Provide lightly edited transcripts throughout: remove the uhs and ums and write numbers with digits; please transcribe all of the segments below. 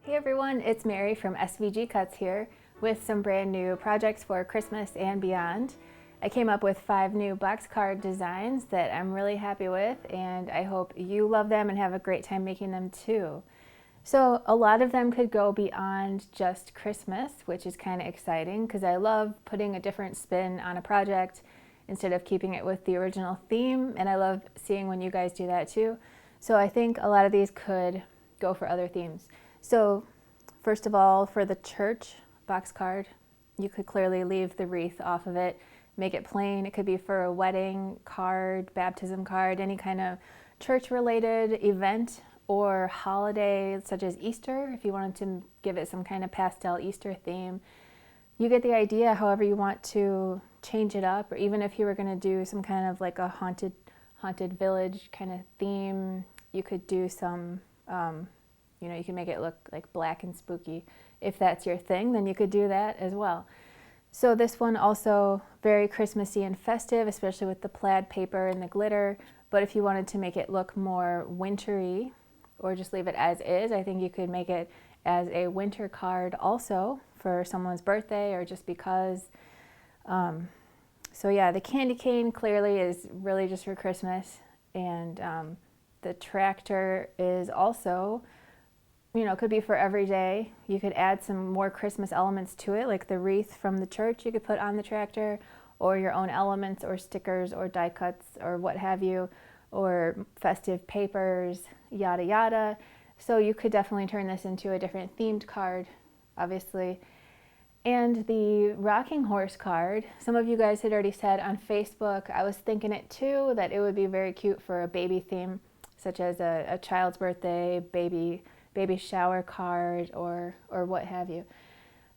Hey everyone, it's Mary from SVG Cuts here with some brand new projects for Christmas and beyond. I came up with 5 new box card designs that I'm really happy with, and I hope you love them and have a great time making them too. So a lot of them could go beyond just Christmas, which is kind of exciting because I love putting a different spin on a project instead of keeping it with the original theme, and I love seeing when you guys do that too. So I think a lot of these could go for other themes. So first of all, for the church box card, you could clearly leave the wreath off of it, make it plain. It could be for a wedding card, baptism card, any kind of church-related event or holiday such as Easter, if you wanted to give it some kind of pastel Easter theme. You get the idea however you want to change it up, or even if you were going to do some kind of like a haunted village kind of theme, you could do some you can make it look like black and spooky. If that's your thing, then you could do that as well. So this one also very Christmassy and festive, especially with the plaid paper and the glitter. But if you wanted to make it look more wintry or just leave it as is, I think you could make it as a winter card also for someone's birthday or just because. So yeah, the candy cane clearly is really just for Christmas, and the tractor is also, could be for every day. You could add some more Christmas elements to it, like the wreath from the church you could put on the tractor, or your own elements or stickers or die cuts or what have you, or festive papers, yada yada. So you could definitely turn this into a different themed card, obviously. And the rocking horse card, some of you guys had already said on Facebook, I was thinking it too, that it would be very cute for a baby theme, such as a child's birthday, baby shower card, or what have you.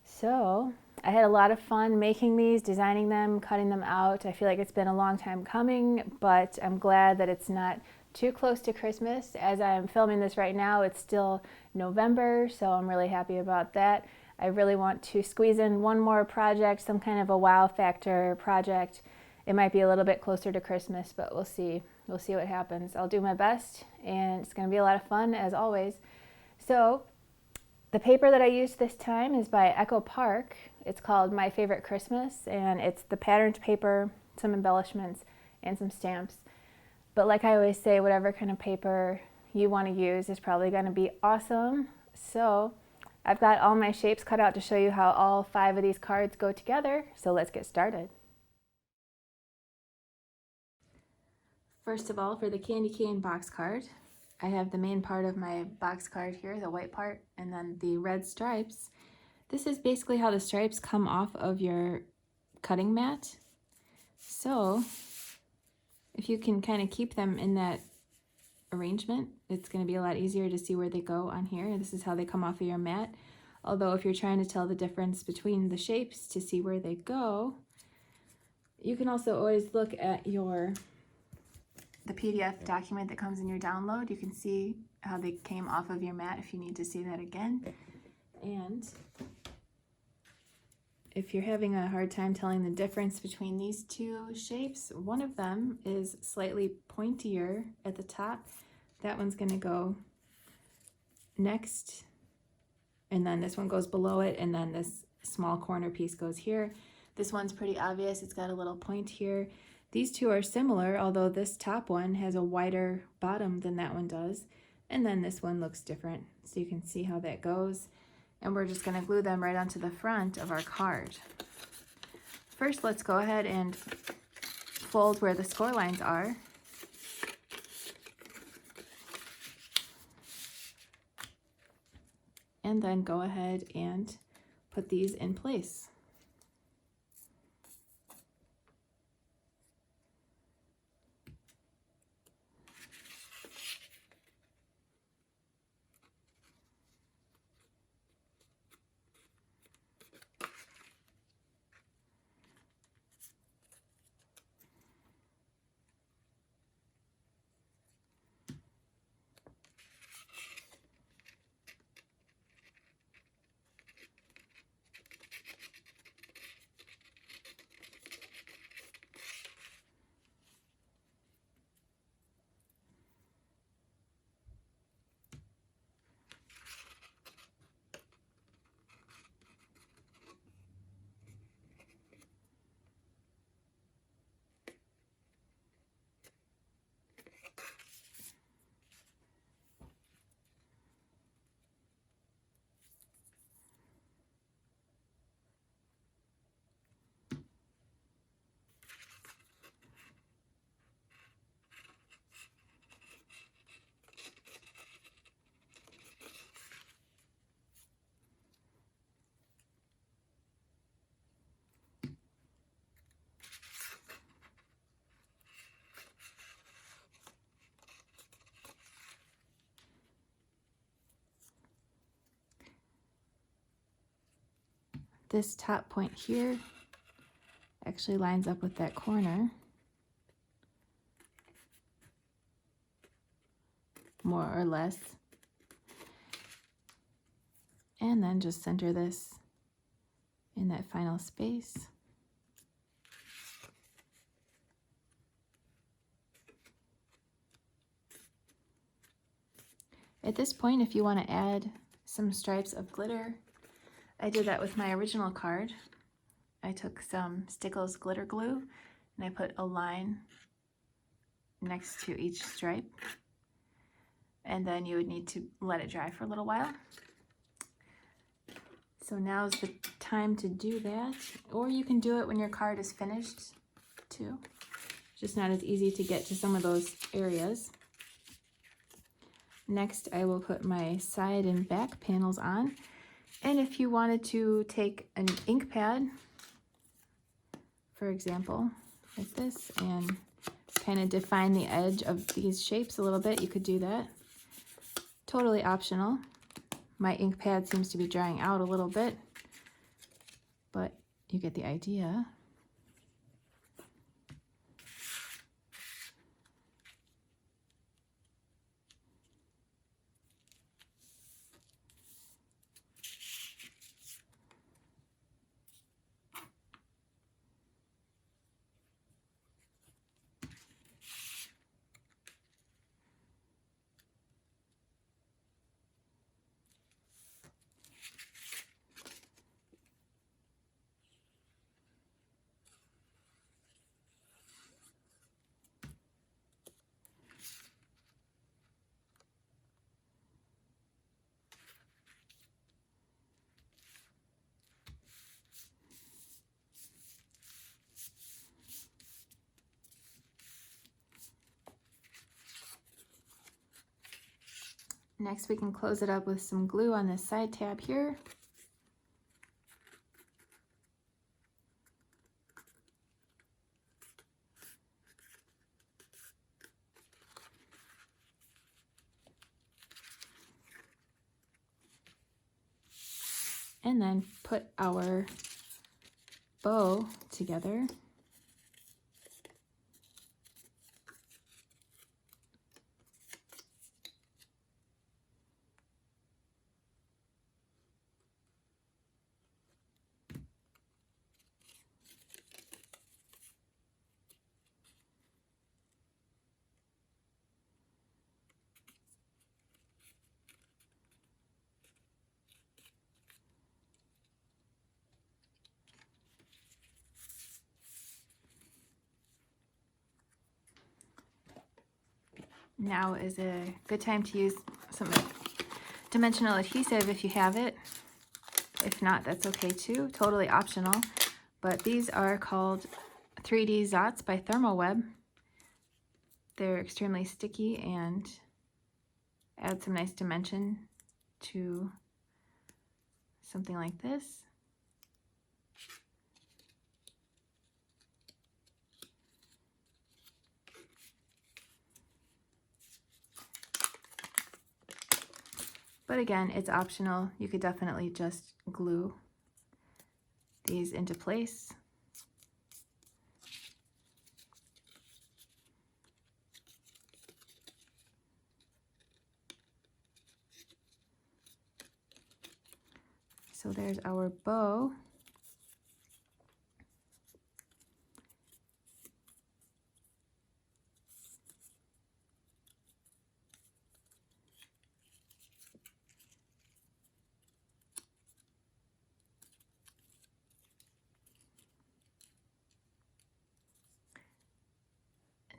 So I had a lot of fun making these, designing them, cutting them out. I feel like it's been a long time coming, but I'm glad that it's not too close to Christmas. As I'm filming this right now, it's still November, so I'm really happy about that. I really want to squeeze in one more project, some kind of a wow factor project. It might be a little bit closer to Christmas, but we'll see. We'll see what happens. I'll do my best, and it's going to be a lot of fun as always. So the paper that I used this time is by Echo Park. It's called My Favorite Christmas, and it's the patterned paper, some embellishments, and some stamps. But like I always say, whatever kind of paper you want to use is probably going to be awesome. So I've got all my shapes cut out to show you how all 5 of these cards go together. So let's get started. First of all, for the candy cane box card, I have the main part of my box card here, the white part, and then the red stripes. This is basically how the stripes come off of your cutting mat. So if you can kind of keep them in that arrangement, it's going to be a lot easier to see where they go on here. This is how they come off of your mat. Although if you're trying to tell the difference between the shapes to see where they go, you can also always look at the PDF document that comes in your download. You can see how they came off of your mat if you need to see that again. And if you're having a hard time telling the difference between these 2 shapes, one of them is slightly pointier at the top. That one's going to go next, and then this one goes below it, and then this small corner piece goes here. This one's pretty obvious. It's got a little point here. These 2 are similar, although this top one has a wider bottom than that one does, and then this one looks different. So you can see how that goes. And we're just going to glue them right onto the front of our card. First, let's go ahead and fold where the score lines are. And then go ahead and put these in place. this top point here actually lines up with that corner, more or less. And then just center this in that final space. At this point, if you want to add some stripes of glitter, I did that with my original card. I took some Stickles glitter glue and I put a line next to each stripe. And then you would need to let it dry for a little while. So now's the time to do that. Or you can do it when your card is finished too. It's just not as easy to get to some of those areas. Next, I will put my side and back panels on. And if you wanted to take an ink pad, for example, like this, and kind of define the edge of these shapes a little bit, you could do that. Totally optional. My ink pad seems to be drying out a little bit, but you get the idea. Next, we can close it up with some glue on this side tab here. And then put our bow together. Now is a good time to use some dimensional adhesive if you have it. If not, that's okay too, totally optional. But these are called 3D Zots by Thermoweb. They're extremely sticky and add some nice dimension to something like this. But again, it's optional. You could definitely just glue these into place. So there's our bow.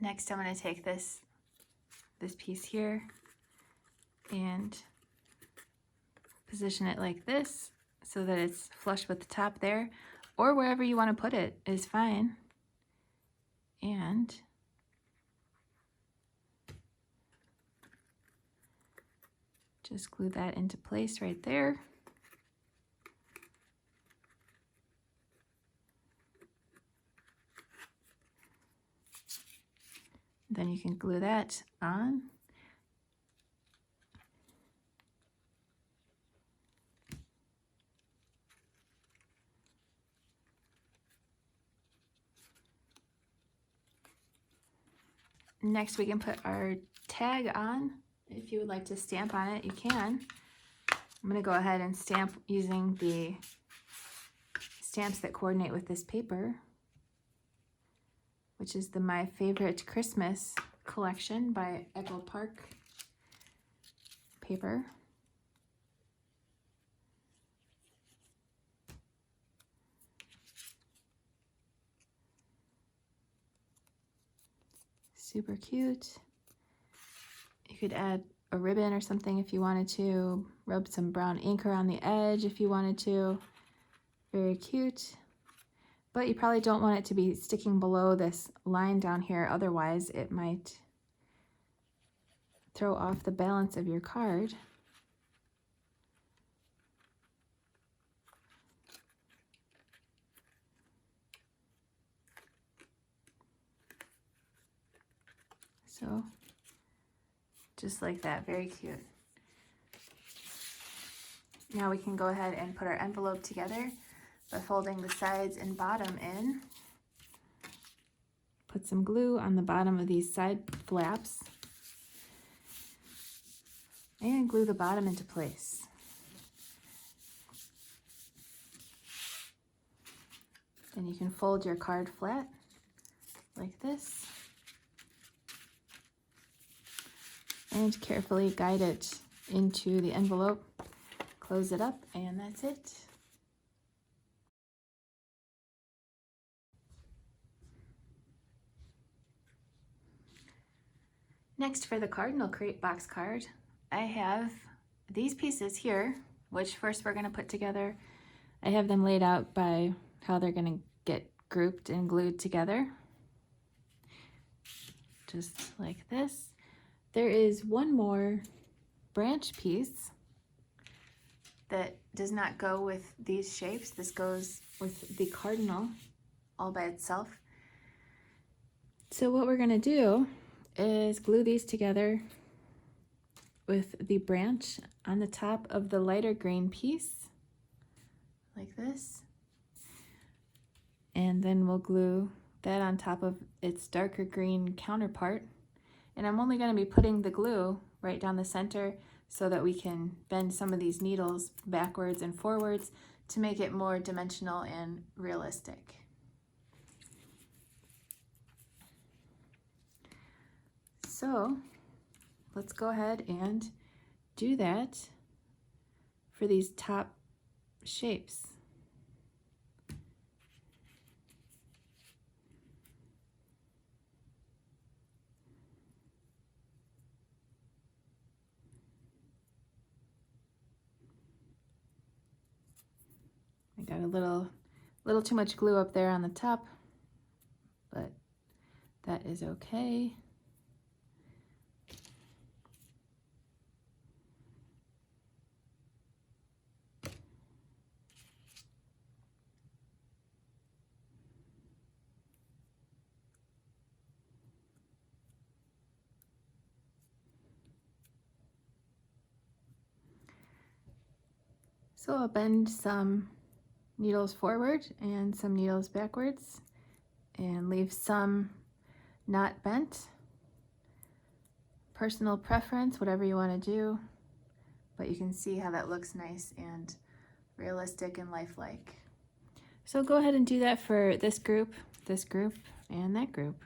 Next, I'm going to take this piece here and position it like this so that it's flush with the top there, or wherever you want to put it is fine. And just glue that into place right there. Then you can glue that on. Next we can put our tag on. If you would like to stamp on it, you can. I'm going to go ahead and stamp using the stamps that coordinate with this paper, which is the My Favorite Christmas collection by Echo Park paper. Super cute. You could add a ribbon or something if you wanted to. Rub some brown ink around the edge if you wanted to. Very cute. But you probably don't want it to be sticking below this line down here, otherwise it might throw off the balance of your card. So, just like that, very cute. Now we can go ahead and put our envelope together by folding the sides and bottom in. Put some glue on the bottom of these side flaps and glue the bottom into place. Then you can fold your card flat like this and carefully guide it into the envelope. Close it up, and that's it. Next, for the Cardinal Crate box card, I have these pieces here, which first we're going to put together. I have them laid out by how they're going to get grouped and glued together. Just like this. There is one more branch piece that does not go with these shapes. This goes with the Cardinal all by itself. So what we're going to do is glue these together with the branch on the top of the lighter green piece, like this. And then we'll glue that on top of its darker green counterpart. And I'm only going to be putting the glue right down the center so that we can bend some of these needles backwards and forwards to make it more dimensional and realistic. So let's go ahead and do that for these top shapes. I got a little too much glue up there on the top, but that is okay. So I'll bend some needles forward and some needles backwards and leave some not bent. Personal preference, whatever you want to do, but you can see how that looks nice and realistic and lifelike. So go ahead and do that for this group, and that group.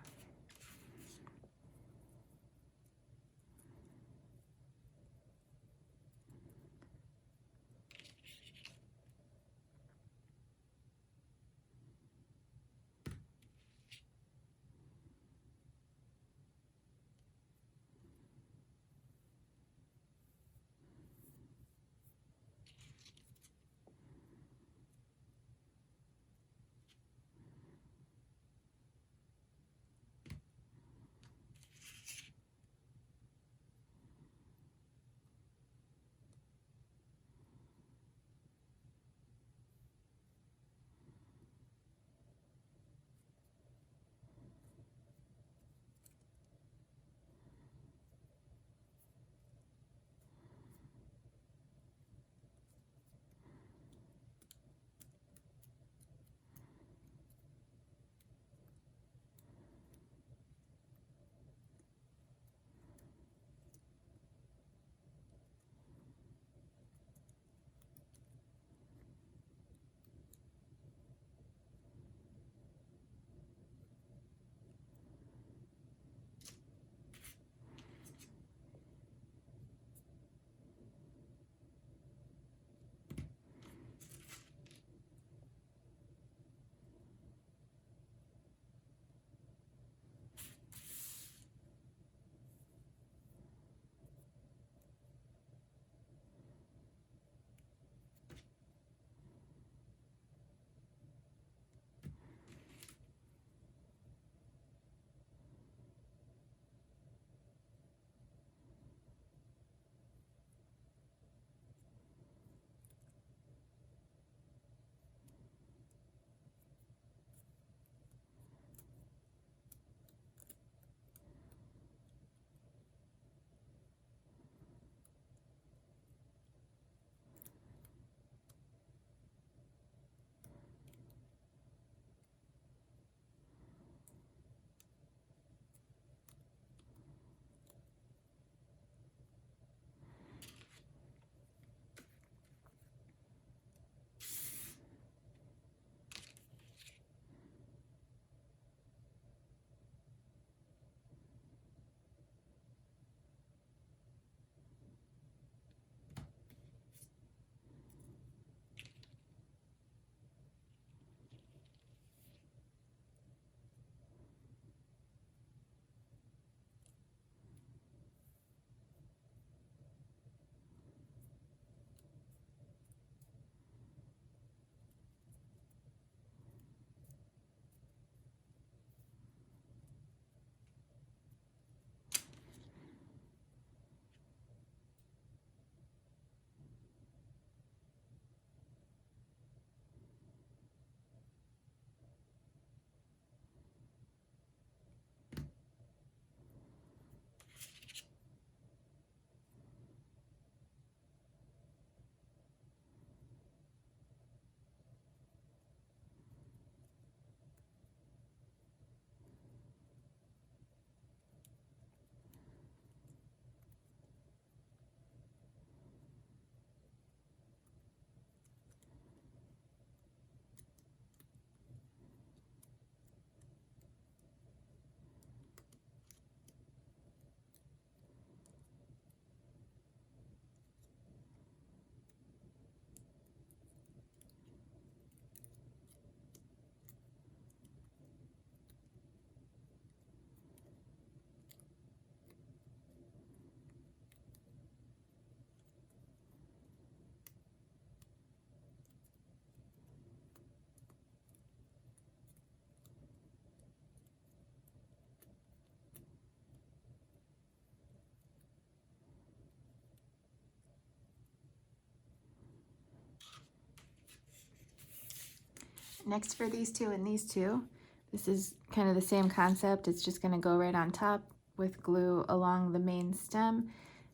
Next for these two and these two, this is kind of the same concept. It's just going to go right on top with glue along the main stem,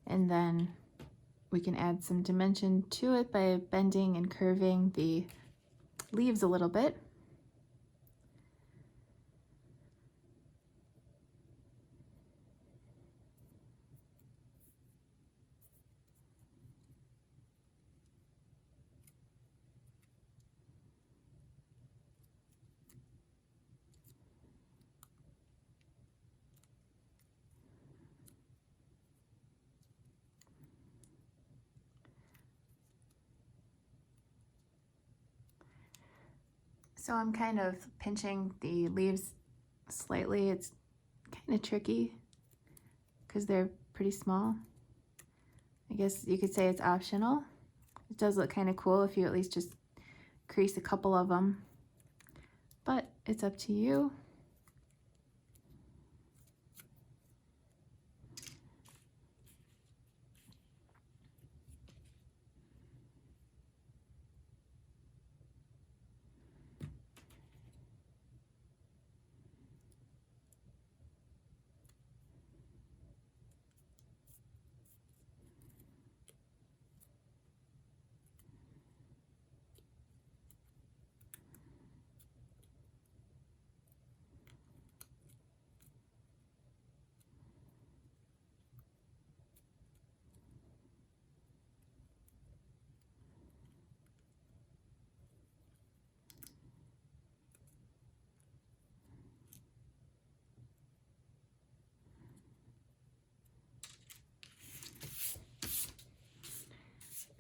and then we can add some dimension to it by bending and curving the leaves a little bit. So I'm kind of pinching the leaves slightly. It's kind of tricky because they're pretty small. I guess you could say it's optional. It does look kind of cool if you at least just crease a couple of them, but it's up to you.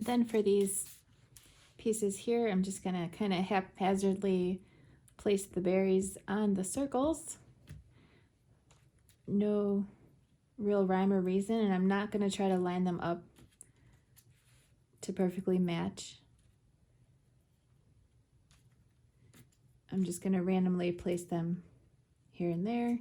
Then for these pieces here, I'm just gonna kind of haphazardly place the berries on the circles. No real rhyme or reason, and I'm not gonna try to line them up to perfectly match. I'm just gonna randomly place them here and there.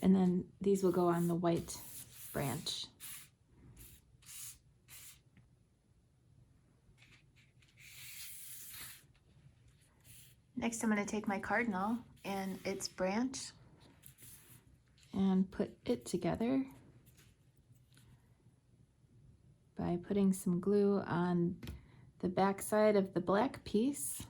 And then these will go on the white branch. Next, I'm going to take my cardinal and its branch and put it together by putting some glue on the back side of the black piece.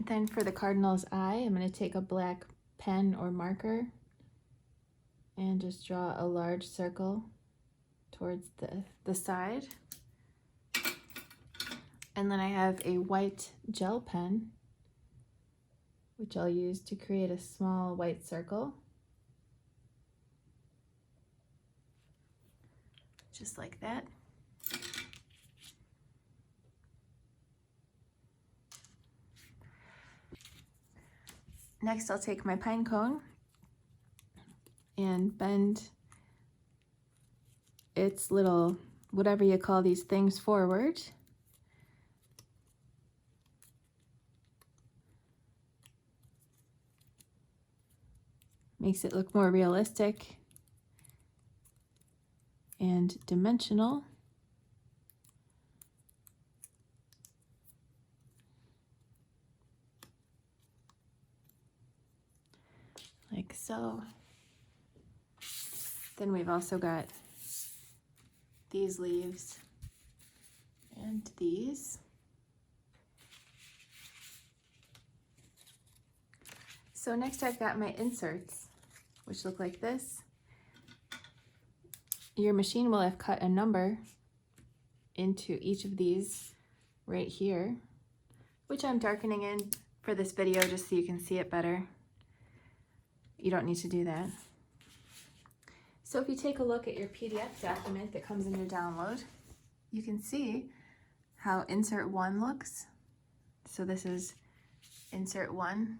Then for the cardinal's eye, I'm going to take a black pen or marker and just draw a large circle towards the side. And then I have a white gel pen, which I'll use to create a small white circle. Just like that. Next, I'll take my pine cone and bend its little, whatever you call these things, forward. Makes it look more realistic and dimensional. Like so. Then we've also got these leaves and these. So next I've got my inserts, which look like this. Your machine will have cut a number into each of these right here, which I'm darkening in for this video just so you can see it better. You don't need to do that. So if you take a look at your PDF document that comes in your download, you can see how insert 1 looks. So this is insert 1.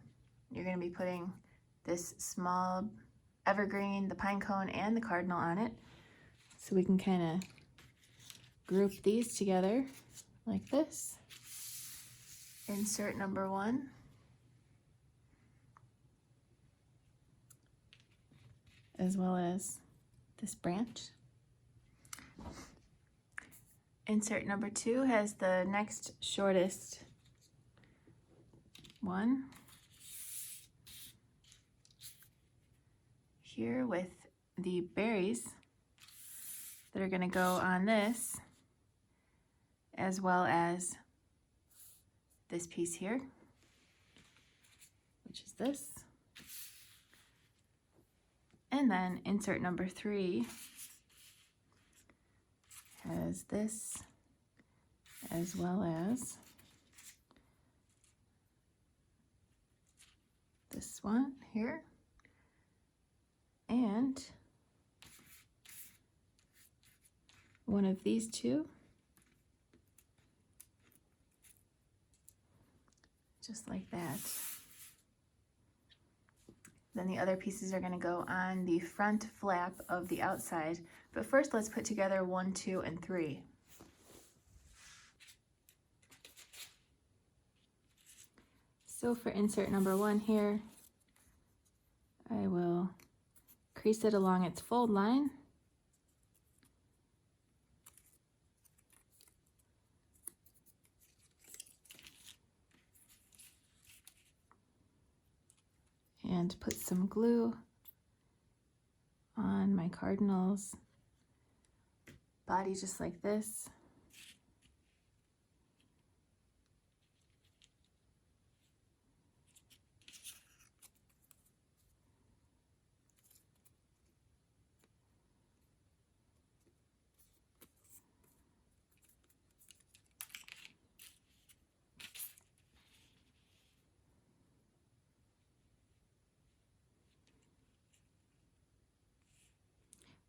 You're going to be putting this small evergreen, the pine cone, and the cardinal on it. So we can kind of group these together like this. Insert number 1. As well as this branch. Insert number 2 has the next shortest one here with the berries that are going to go on this, as well as this piece here, which is this. And then insert number 3 has this, as well as this one here, and one of these two, just like that. Then the other pieces are going to go on the front flap of the outside. But first let's put together 1, 2, and 3. So for insert number 1 here, I will crease it along its fold line. And put some glue on my cardinal's body just like this.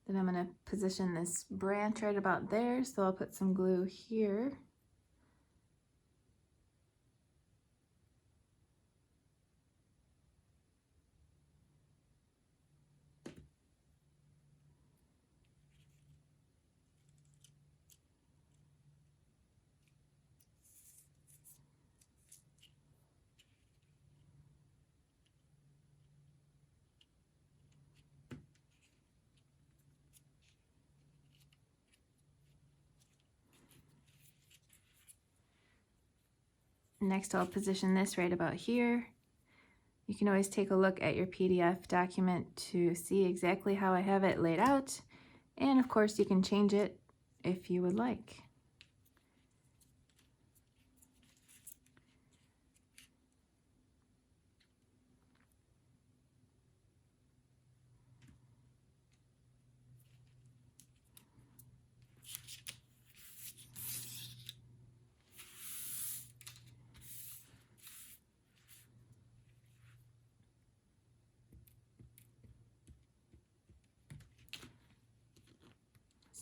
Then I'm going to position this branch right about there, so I'll put some glue here. Next, I'll position this right about here. You can always take a look at your PDF document to see exactly how I have it laid out. And of course, you can change it if you would like.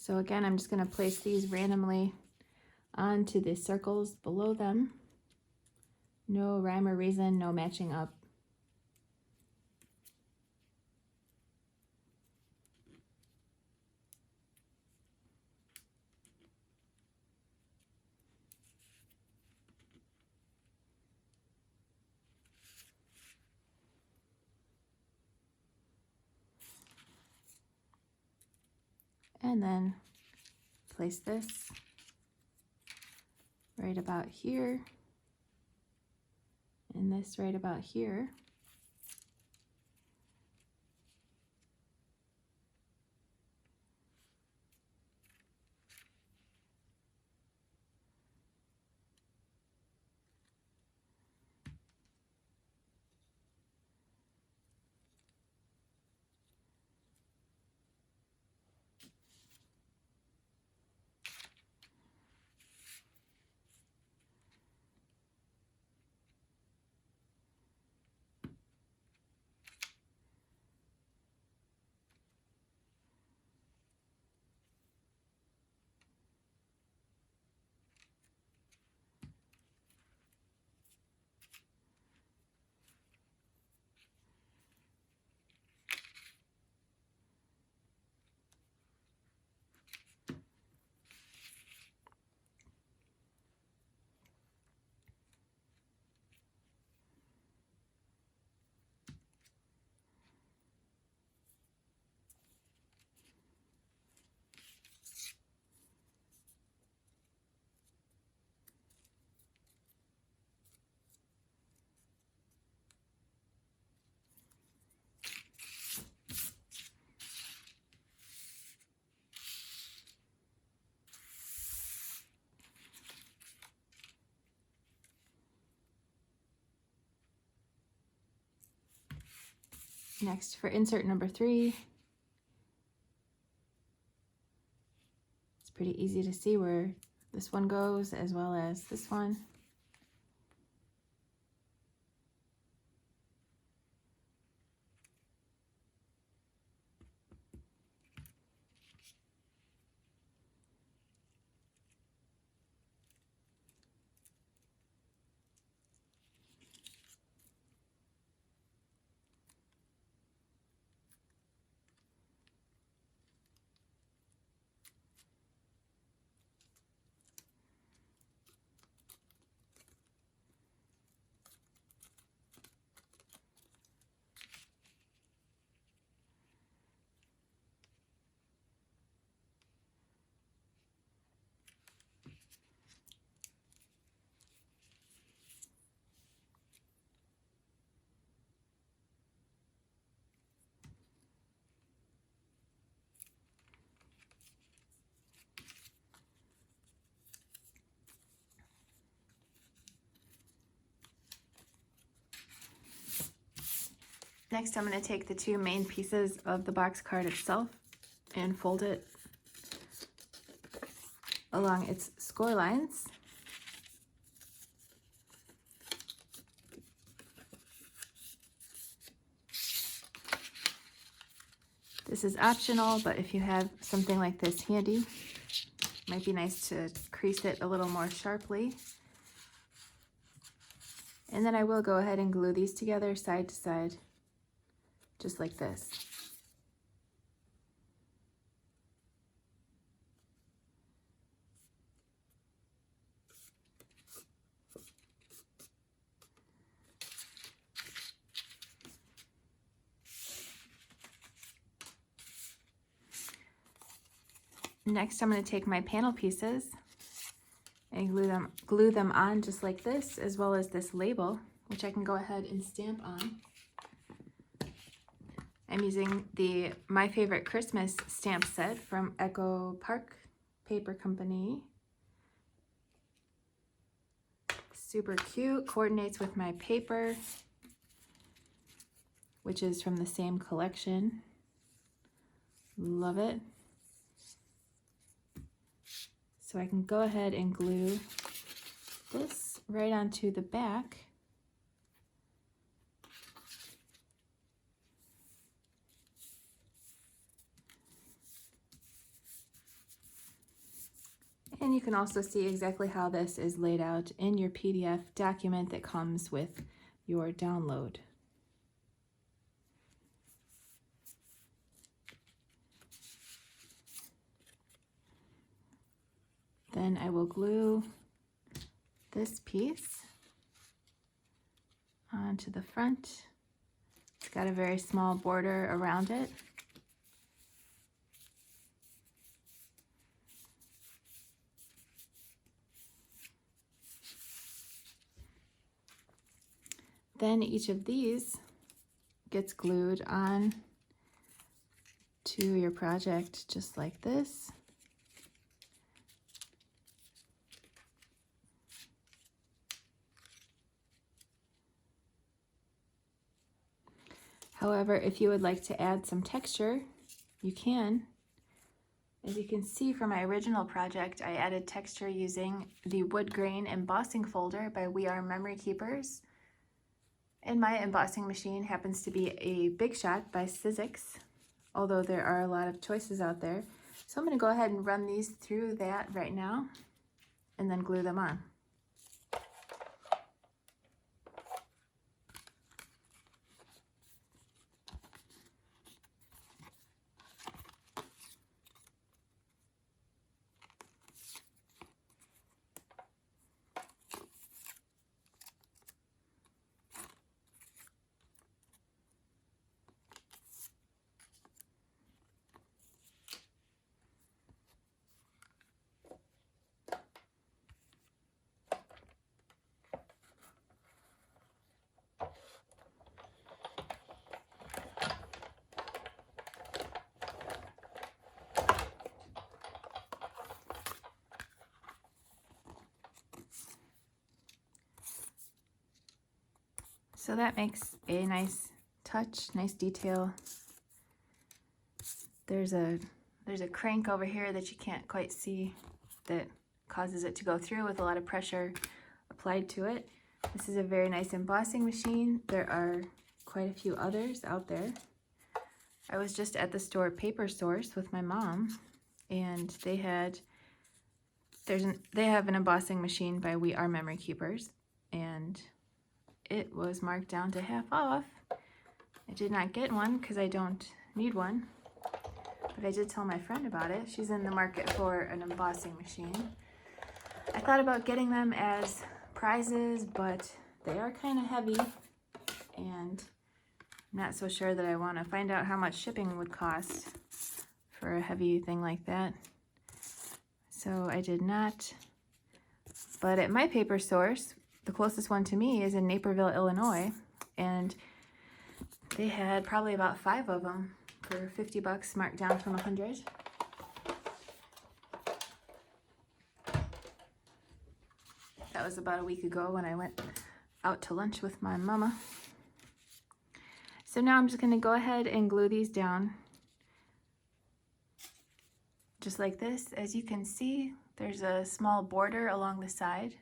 So again, I'm just going to place these randomly onto the circles below them. No rhyme or reason, no matching up. And then place this right about here, and this right about here. Next, for insert number 3, it's pretty easy to see where this one goes as well as this one. Next, I'm going to take the 2 main pieces of the box card itself and fold it along its score lines. This is optional, but if you have something like this handy, it might be nice to crease it a little more sharply. And then I will go ahead and glue these together side to side, just like this. Next, I'm going to take my panel pieces and glue them on just like this, as well as this label, which I can go ahead and stamp on. I'm using the My Favorite Christmas stamp set from Echo Park Paper Company. Super cute, coordinates with my paper, which is from the same collection. Love it. So I can go ahead and glue this right onto the back. And you can also see exactly how this is laid out in your PDF document that comes with your download. Then I will glue this piece onto the front. It's got a very small border around it. Then each of these gets glued on to your project just like this. However, if you would like to add some texture, you can. As you can see from my original project, I added texture using the wood grain embossing folder by We Are Memory Keepers. And my embossing machine happens to be a Big Shot by SVG, although there are a lot of choices out there. So I'm going to go ahead and run these through that right now and then glue them on. So that makes a nice touch, nice detail. There's a crank over here that you can't quite see that causes it to go through with a lot of pressure applied to it. This is a very nice embossing machine. There are quite a few others out there. I was just at the store Paper Source with my mom, and they have an embossing machine by We Are Memory Keepers, and it was marked down to half off. I did not get one because I don't need one, but I did tell my friend about it. She's in the market for an embossing machine. I thought about getting them as prizes, but they are kind of heavy, and I'm not so sure that I want to find out how much shipping would cost for a heavy thing like that. So I did not. But at my Paper Source, the closest one to me is in Naperville, Illinois, and they had probably about 5 of them for $50, marked down from $100. That was about a week ago when I went out to lunch with my mama. So now I'm just going to go ahead and glue these down just like this. As you can see, there's a small border along the side.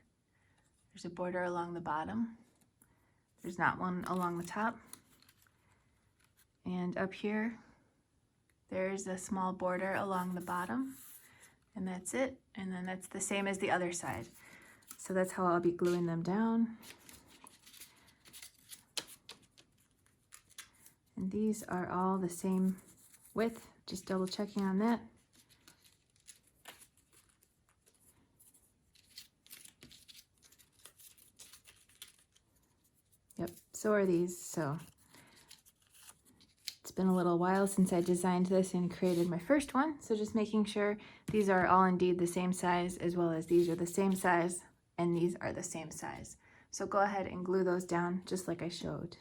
There's a border along the bottom. There's not one along the top. And up here, there's a small border along the bottom, and that's it. And then that's the same as the other side. So that's how I'll be gluing them down. And these are all the same width, just double checking on that. Yep, so are these. So it's been a little while since I designed this and created my first one. So just making sure these are all indeed the same size, as well as these are the same size and these are the same size. So go ahead and glue those down just like I showed.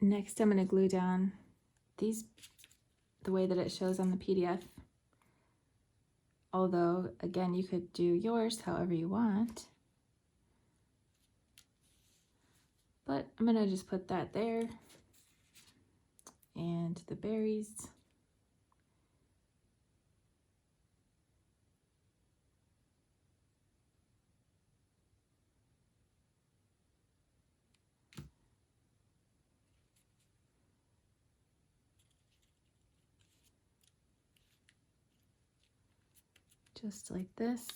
Next, I'm going to glue down these the way that it shows on the PDF. Although, again, you could do yours however you want. But I'm going to just put that there. And the berries. just like this.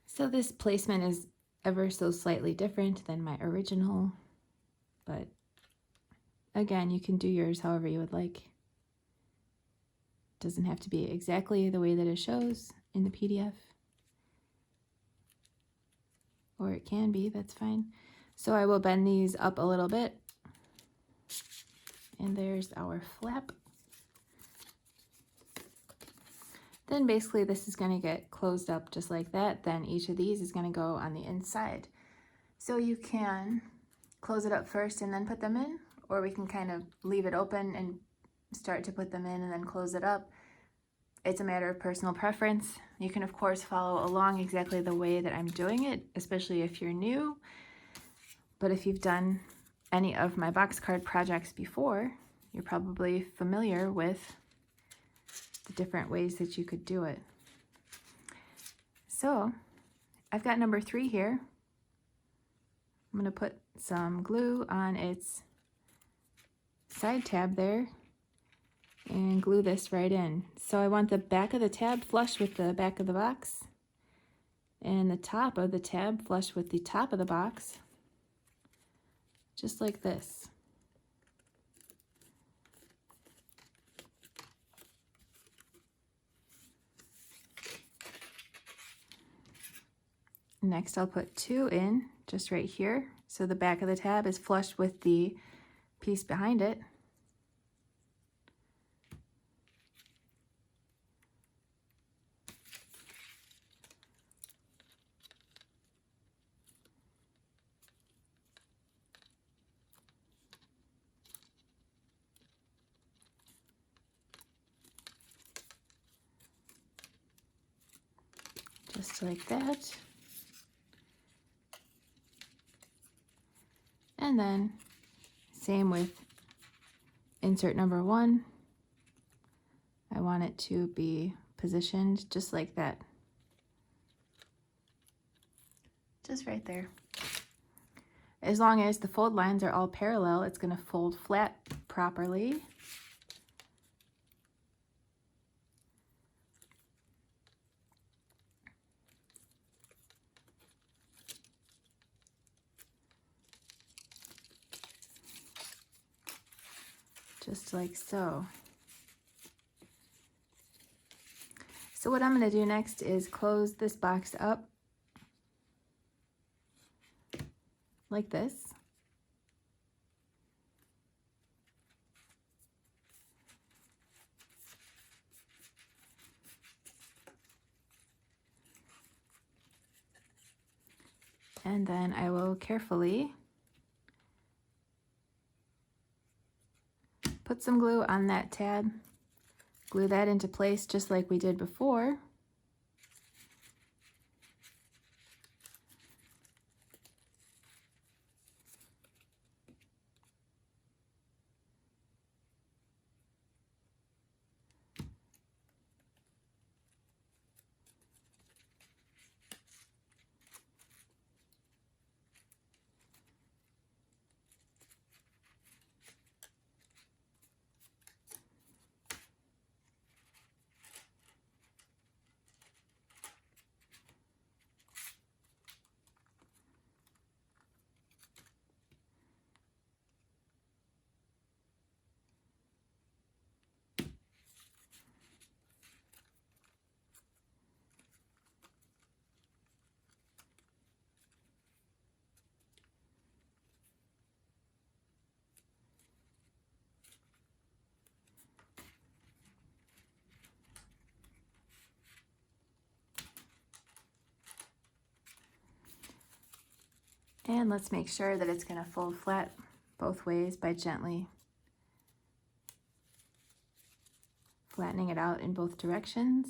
So this placement is ever so slightly different than my original, but again, you can do yours however you would like. Doesn't have to be exactly the way that it shows in the PDF. Or it can be, that's fine. So I will bend these up a little bit. And there's our flap. Then basically this is going to get closed up just like that. Then each of these is going to go on the inside. So you can close it up first and then put them in, or we can kind of leave it open and start to put them in and then close it up. It's a matter of personal preference. You can of course follow along exactly the way that I'm doing it, especially if you're new. But if you've done any of my box card projects before, you're probably familiar with the different ways that you could do it. So I've got number 3 here. I'm going to put some glue on its side tab there and glue this right in. So I want the back of the tab flush with the back of the box and the top of the tab flush with the top of the box, just like this. Next I'll put 2 in just right here, so the back of the tab is flush with the piece behind it. Just like that. And then same with insert number 1. I want it to be positioned just like that. Just right there. As long as the fold lines are all parallel, it's going to fold flat properly. Just like so. So what I'm going to do next is close this box up like this. And then I will carefully put some glue on that tab, glue that into place just like we did before. And let's make sure that it's going to fold flat both ways by gently flattening it out in both directions.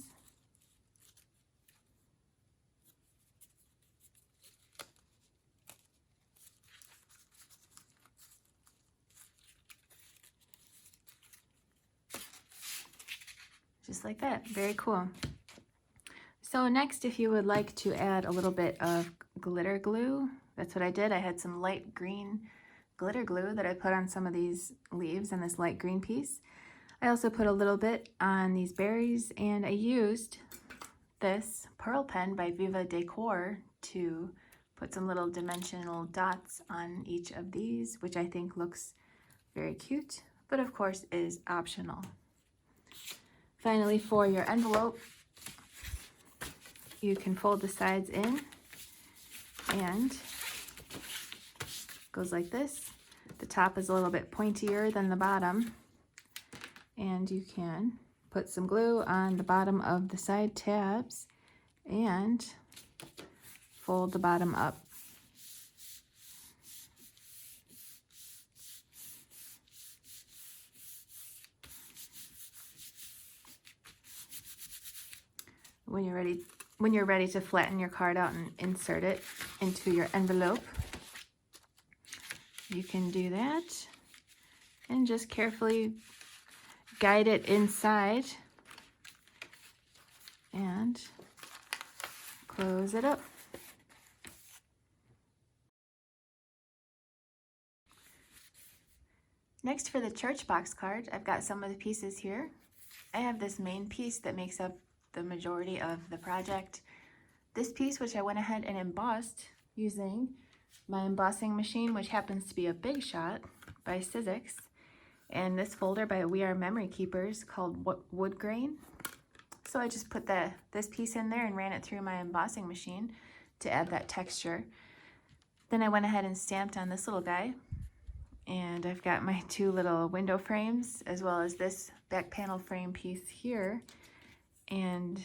just like that. Very cool. So next, if you would like to add a little bit of glitter glue, that's what I did. I had some light green glitter glue that I put on some of these leaves and this light green piece. I also put a little bit on these berries, and I used this pearl pen by Viva Decor to put some little dimensional dots on each of these, which I think looks very cute, but of course is optional. Finally, for your envelope, you can fold the sides in, and goes like this. The top is a little bit pointier than the bottom, and you can put some glue on the bottom of the side tabs and fold the bottom up. When you're ready to flatten your card out and insert it into your envelope, you can do that and just carefully guide it inside and close it up. Next, for the church box card, I've got some of the pieces here. I have this main piece that makes up the majority of the project. This piece, which I went ahead and embossed using my embossing machine, which happens to be a Big Shot by Sizzix, and this folder by We Are Memory Keepers called Wood Grain. So I just put this piece in there and ran it through my embossing machine to add that texture. Then I went ahead and stamped on this little guy, and I've got my two little window frames as well as this back panel frame piece here. And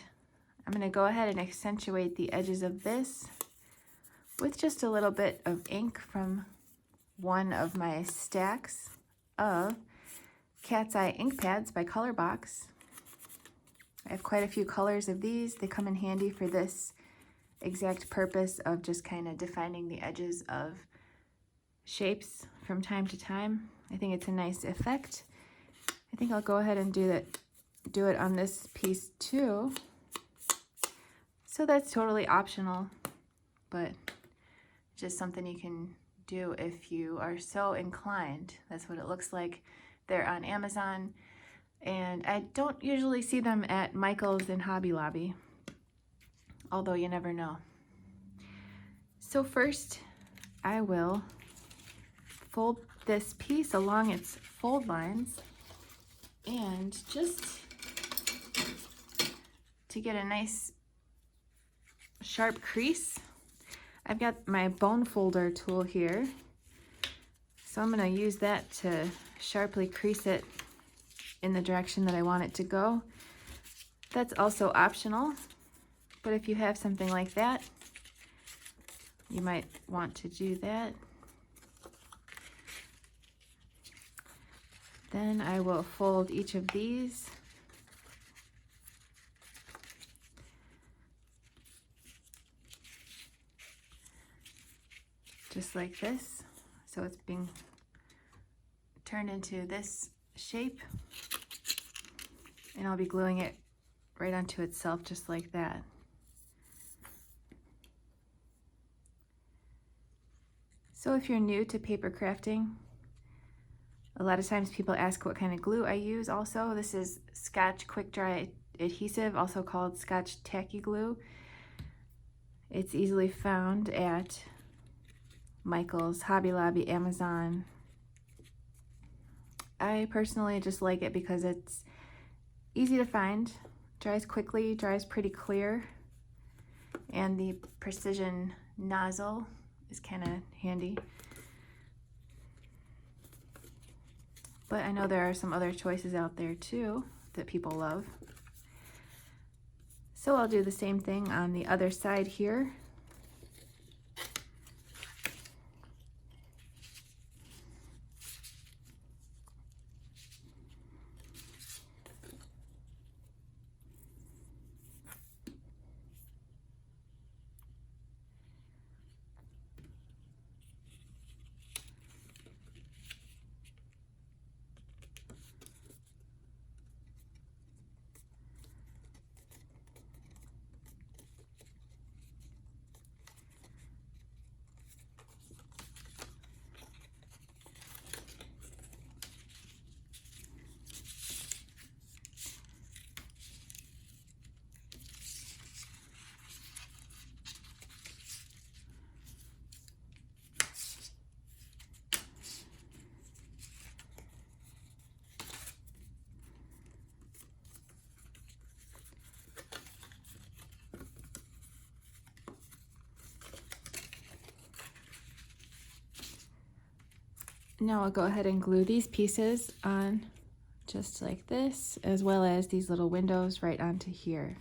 I'm going to go ahead and accentuate the edges of this with just a little bit of ink from one of my stacks of Cat's Eye ink pads by Colorbox. I have quite a few colors of these. They come in handy for this exact purpose of just kind of defining the edges of shapes from time to time. I think it's a nice effect. I think I'll go ahead and do it on this piece too. So that's totally optional, but just something you can do if you are so inclined. That's what it looks like. They're on Amazon, and I don't usually see them at Michael's and Hobby Lobby, although you never know. So first, I will fold this piece along its fold lines, and just to get a nice sharp crease, I've got my bone folder tool here, so I'm going to use that to sharply crease it in the direction that I want it to go. That's also optional, but if you have something like that, you might want to do that. Then I will fold each of these just like this, so it's being turned into this shape, and I'll be gluing it right onto itself just like that. So if you're new to paper crafting, a lot of times people ask what kind of glue I use also. This is Scotch Quick Dry Adhesive, also called Scotch Tacky Glue. It's easily found at Michael's, Hobby Lobby, Amazon. I personally just like it because it's easy to find, dries quickly, dries pretty clear, and the precision nozzle is kind of handy. But I know there are some other choices out there too that people love. So I'll do the same thing on the other side here. Now I'll go ahead and glue these pieces on just like this, as well as these little windows right onto here.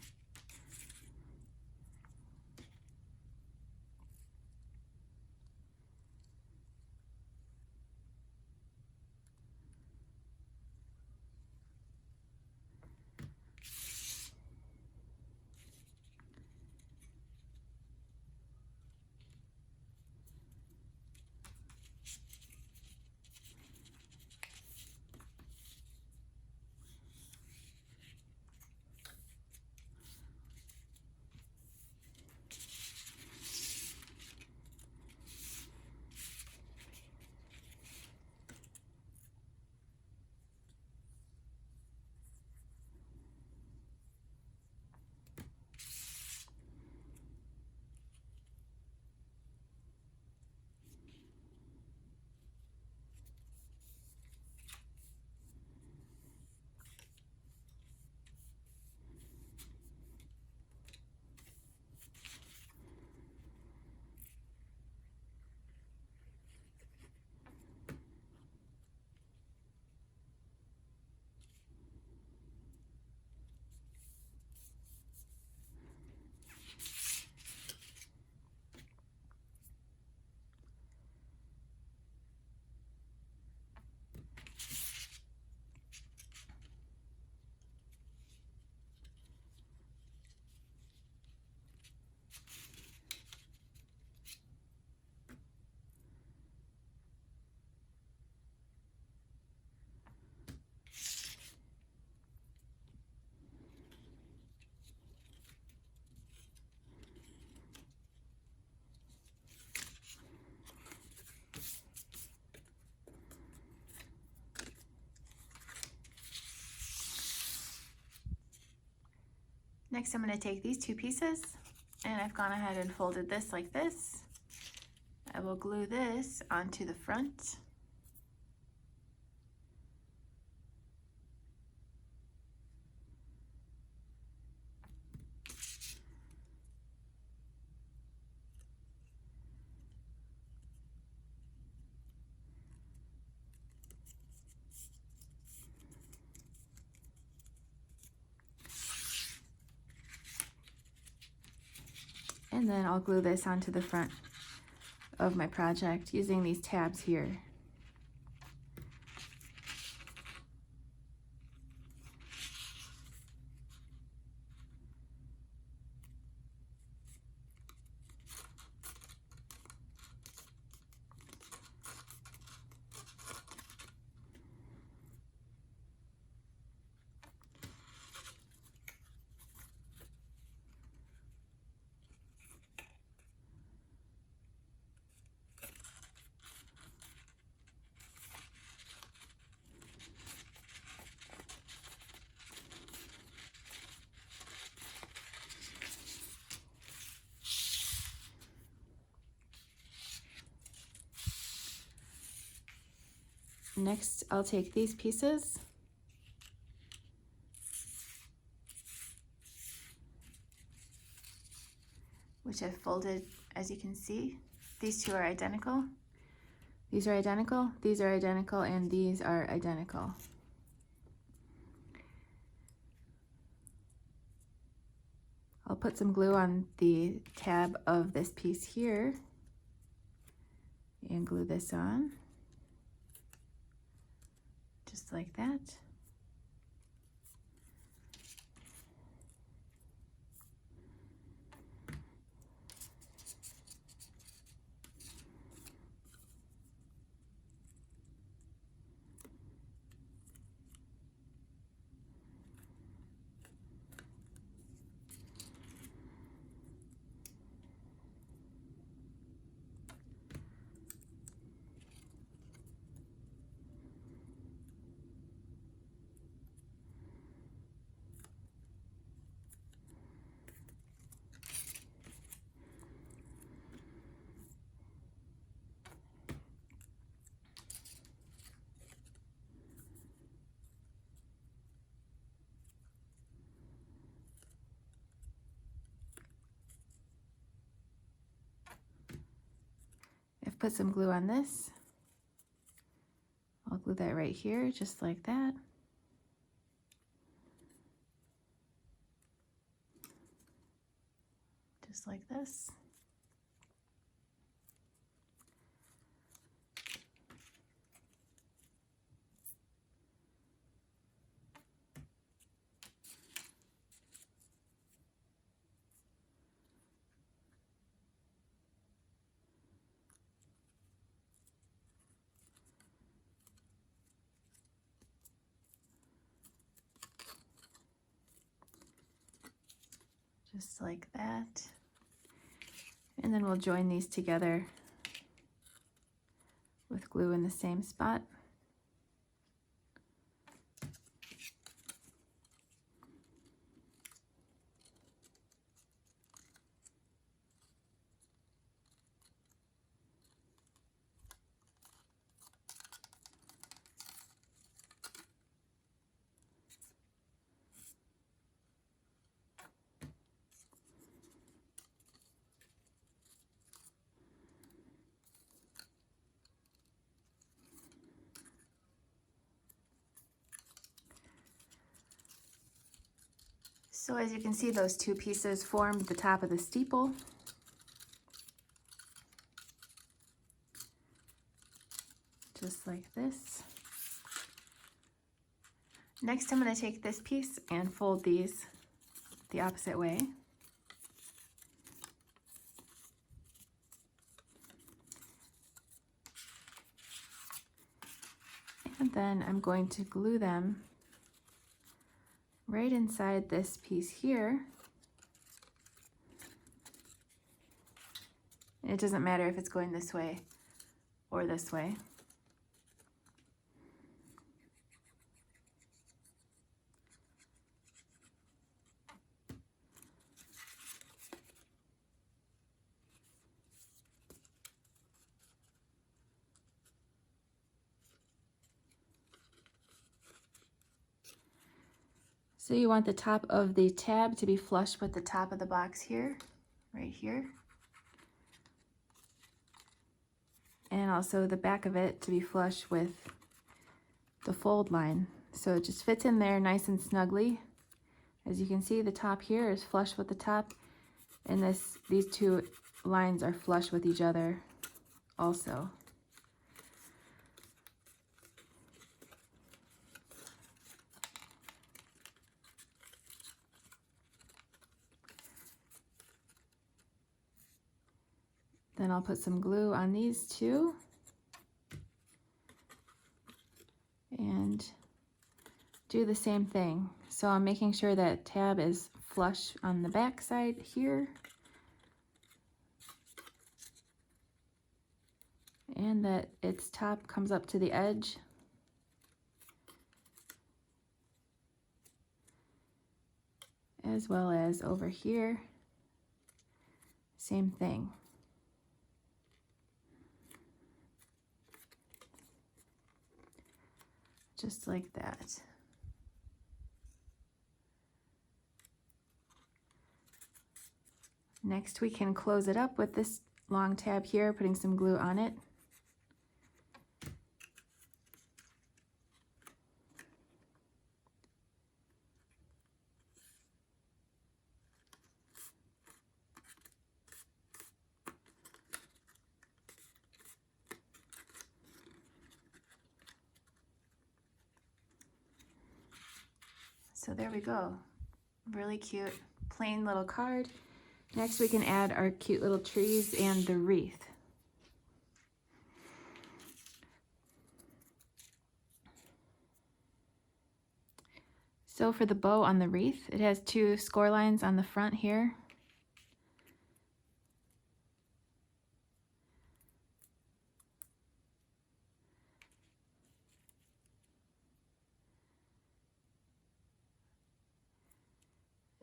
Next, I'm going to take these two pieces, and I've gone ahead and folded this like this. I will glue this onto the front. And then I'll glue this onto the front of my project using these tabs here. Next, I'll take these pieces which I've folded, as you can see. These two are identical. These are identical, these are identical, and these are identical. I'll put some glue on the tab of this piece here and glue this on, just like that. I've put some glue on this. Glue that right here, just like that. Just like this. Just like that. And then we'll join these together with glue in the same spot. So as you can see, those two pieces formed the top of the steeple. Just like this. Next, I'm going to take this piece and fold these the opposite way. And then I'm going to glue them right inside this piece here. It doesn't matter if it's going this way or this way. So you want the top of the tab to be flush with the top of the box here, right here. And also the back of it to be flush with the fold line. So it just fits in there nice and snugly. As you can see, the top here is flush with the top, and these two lines are flush with each other also. Then I'll put some glue on these two and do the same thing. So I'm making sure that tab is flush on the back side here, and that its top comes up to the edge. As well as over here, same thing. Just like that. Next, we can close it up with this long tab here, putting some glue on it. So there we go. Really cute, plain little card. Next, we can add our cute little trees and the wreath. So for the bow on the wreath, it has two score lines on the front here.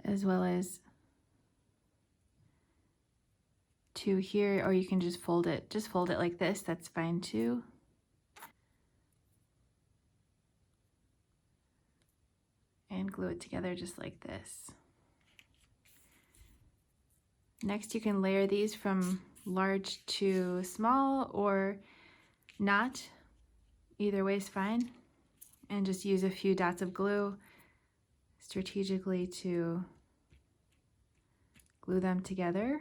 As well as two here, or you can just fold it like this, that's fine too. And glue it together just like this. Next, you can layer these from large to small or not. Either way is fine. And just use a few dots of glue strategically to glue them together.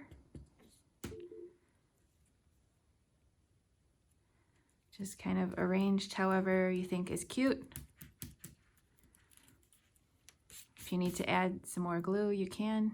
Just kind of arranged however you think is cute. If you need to add some more glue, you can.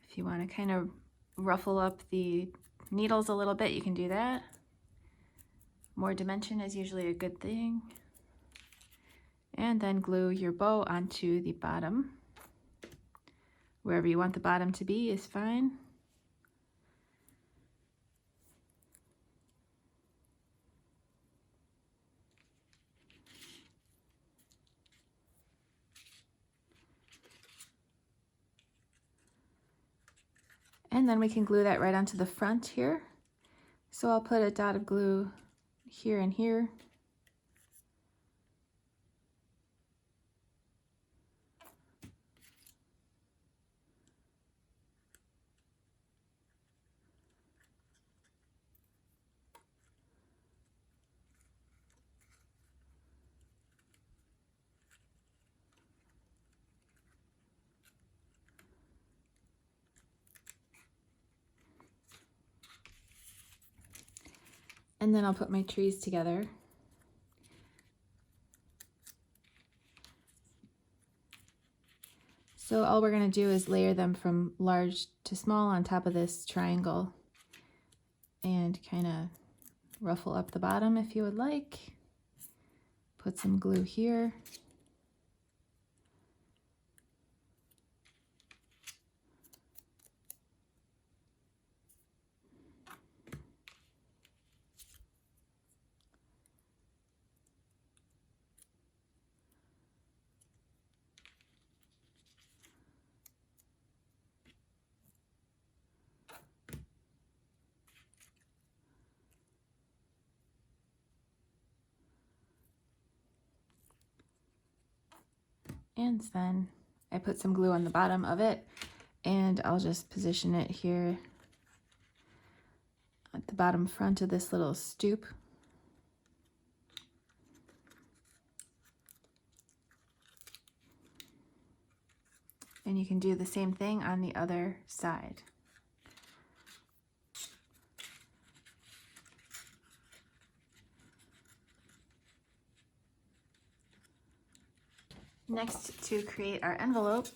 If you want to kind of ruffle up the needles a little bit, you can do that. More dimension is usually a good thing. And then glue your bow onto the bottom. Wherever you want the bottom to be is fine. And then we can glue that right onto the front here. So I'll put a dot of glue here and here. And then I'll put my trees together. So all we're going to do is layer them from large to small on top of this triangle and kind of ruffle up the bottom if you would like. Put some glue here. And then I put some glue on the bottom of it, and I'll just position it here at the bottom front of this little stoop. And you can do the same thing on the other side. Next, to create our envelope,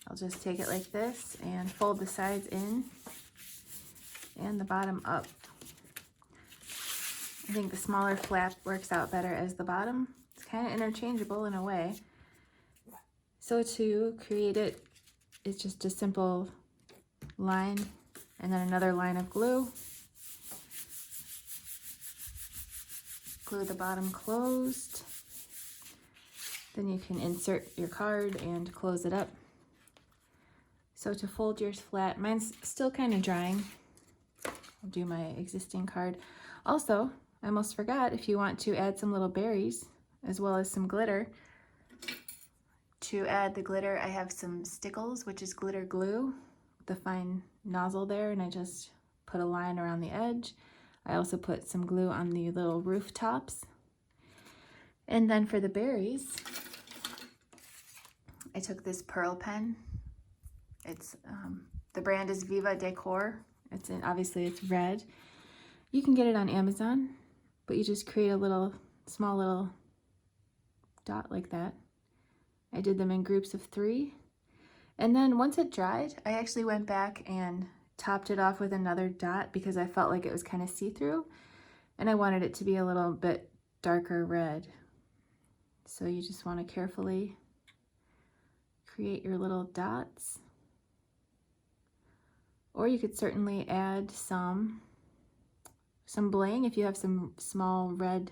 I'll just take it like this and fold the sides in and the bottom up. I think the smaller flap works out better as the bottom. It's kind of interchangeable in a way. So to create it, it's just a simple line and then another line of glue. Glue the bottom closed. Then you can insert your card and close it up. So to fold yours flat, mine's still kind of drying. I'll do my existing card. Also, I almost forgot, if you want to add some little berries as well as some glitter. To add the glitter, I have some stickles, which is glitter glue, the fine nozzle there, and I just put a line around the edge. I also put some glue on the little rooftops. And then for the berries, I took this pearl pen. It's the brand is Viva Decor. Obviously it's red. You can get it on Amazon, but you just create a small little dot like that. I did them in groups of 3. And then once it dried, I actually went back and topped it off with another dot because I felt like it was kind of see-through and I wanted it to be a little bit darker red. So you just want to carefully create your little dots. Or you could certainly add some bling if you have some small red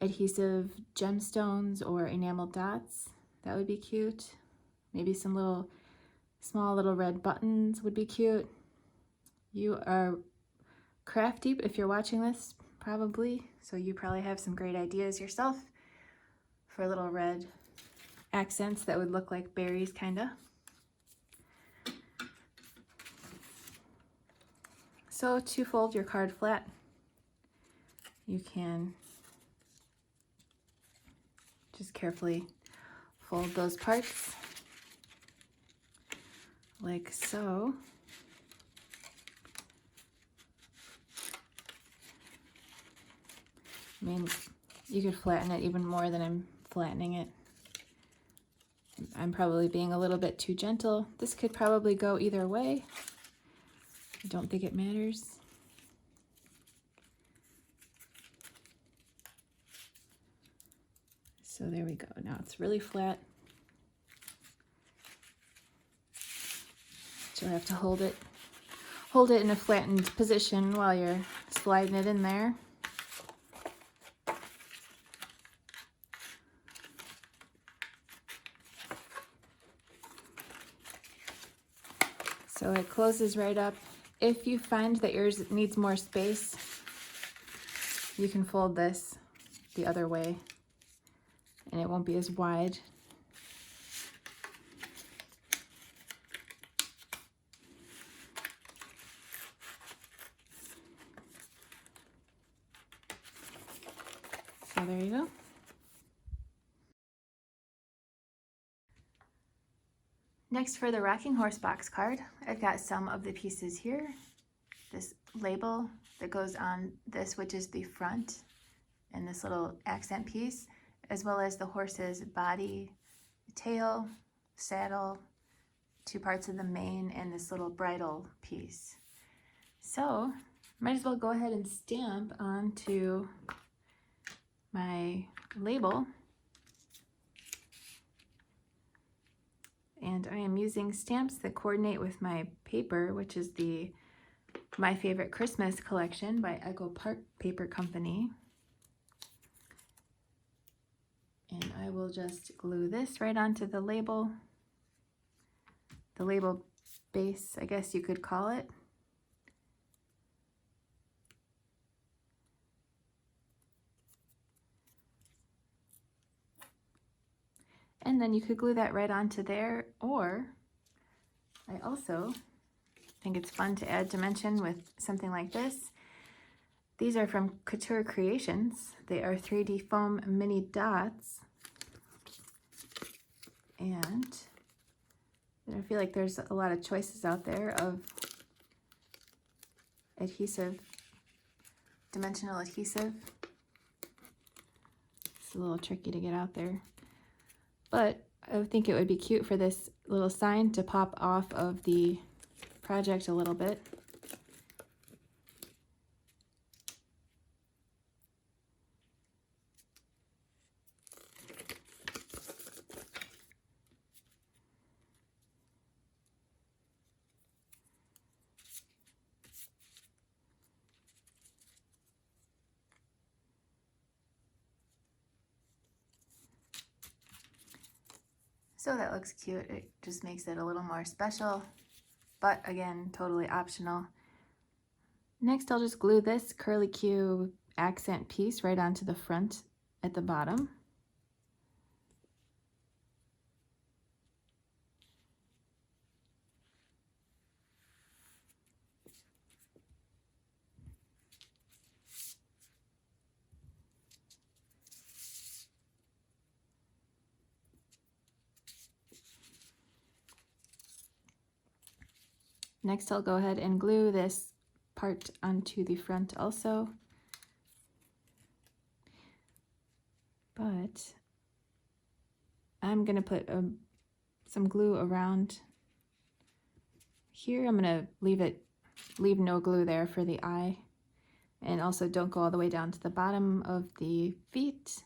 adhesive gemstones or enamel dots. That would be cute. Maybe some little Small little red buttons would be cute. You are crafty if you're watching this, probably, so you probably have some great ideas yourself for little red accents that would look like berries, kinda. So to fold your card flat, you can just carefully fold those parts like so. I mean, you could flatten it even more than I'm flattening it. I'm probably being a little bit too gentle. This could probably go either way. I don't think it matters. So there we go. Now it's really flat. So I have to hold it in a flattened position while you're sliding it in there. So it closes right up. If you find that yours needs more space, you can fold this the other way and it won't be as wide. So there you go. Next, for the rocking horse box card, I've got some of the pieces here. This label that goes on this, which is the front, and this little accent piece, as well as the horse's body, tail, saddle, two parts of the mane, and this little bridle piece. So, might as well go ahead and stamp onto my label. And I am using stamps that coordinate with my paper, which is the My Favorite Christmas collection by Echo Park Paper Company. And I will just glue this right onto the label base, I guess you could call it. And then you could glue that right onto there, or I also think it's fun to add dimension with something like this. These are from Couture Creations. They are 3D foam mini dots. And I feel like there's a lot of choices out there of adhesive, dimensional adhesive. It's a little tricky to get out there. But I think it would be cute for this little sign to pop off of the project a little bit. So that looks cute. It just makes it a little more special, but again, totally optional. Next, I'll just glue this curly Q accent piece right onto the front at the bottom. Next, I'll go ahead and glue this part onto the front also. But I'm going to put some glue around here. I'm going to leave no glue there for the eye. And also don't go all the way down to the bottom of the feet.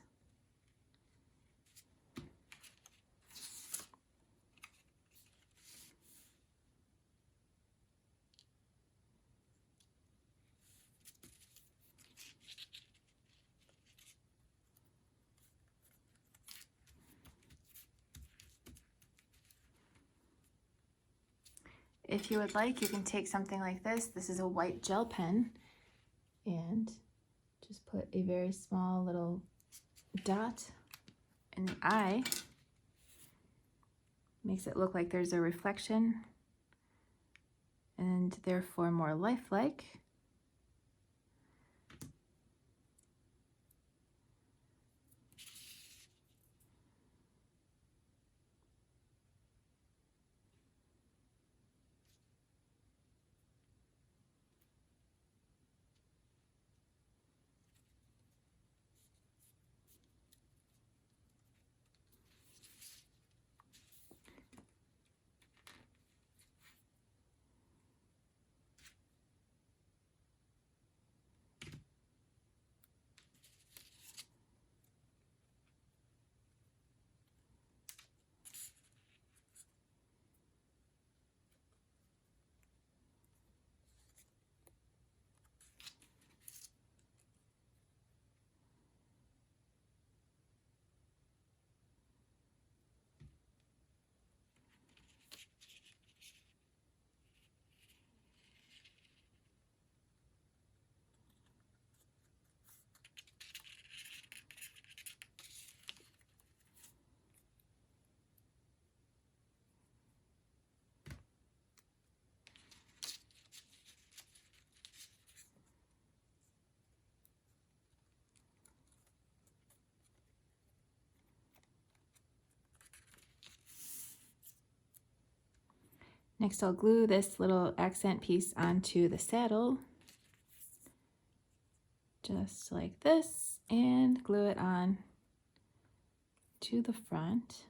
If you would like, you can take something like this. This is a white gel pen, and just put a very small little dot in the eye. Makes it look like there's a reflection and therefore more lifelike. Next, I'll glue this little accent piece onto the saddle, just like this, and glue it on to the front.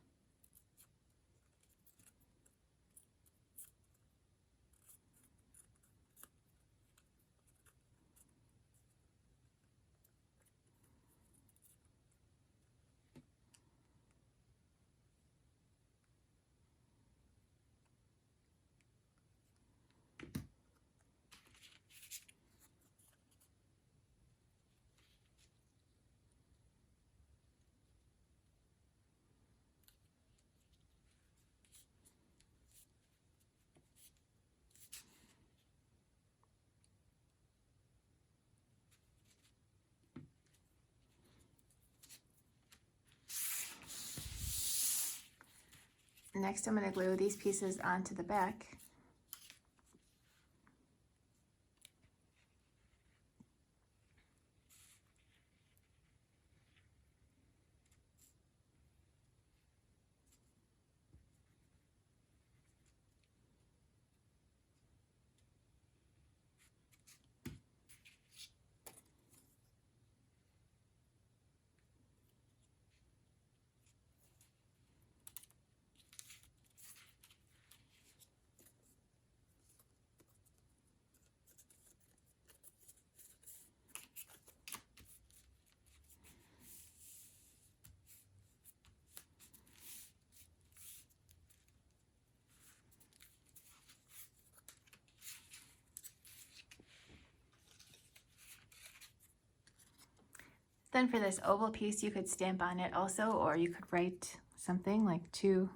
Next, I'm going to glue these pieces onto the back. Then for this oval piece, you could stamp on it also, or you could write something like to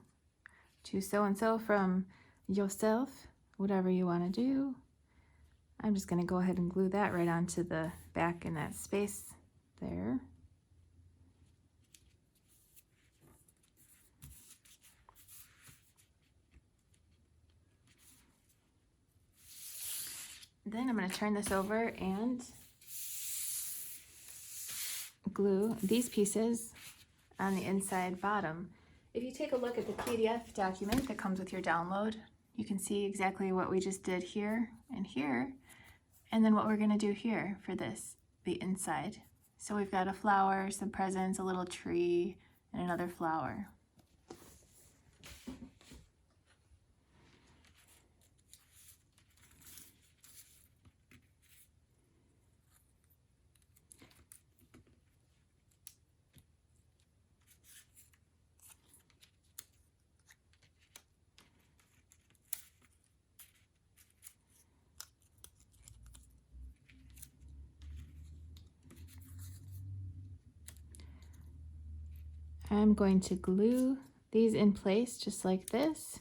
so-and-so from yourself, whatever you want to do. I'm just going to go ahead and glue that right onto the back in that space there. Then I'm going to turn this over and glue these pieces on the inside bottom. If you take a look at the PDF document that comes with your download, you can see exactly what we just did here, and then what we're going to do here for this, the inside. So we've got a flower, some presents, a little tree, and another flower. I'm going to glue these in place just like this,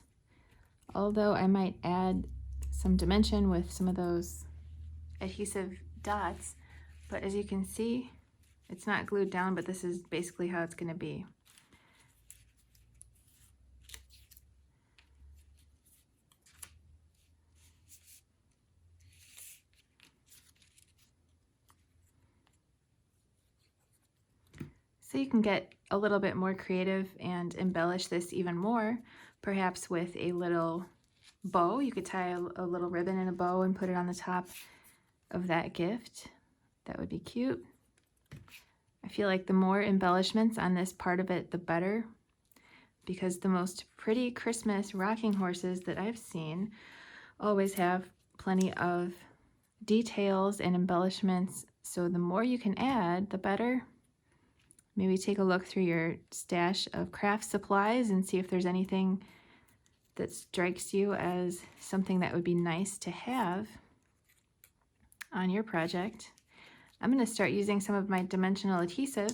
although I might add some dimension with some of those adhesive dots. But as you can see, it's not glued down, but this is basically how it's going to be. So you can get a little bit more creative and embellish this even more, perhaps with a little bow. You could tie a little ribbon in a bow and put it on the top of that gift. That would be cute. I feel like the more embellishments on this part of it, the better, because the most pretty Christmas rocking horses that I've seen always have plenty of details and embellishments. So the more you can add, the better. Maybe take a look through your stash of craft supplies and see if there's anything that strikes you as something that would be nice to have on your project. I'm going to start using some of my dimensional adhesive.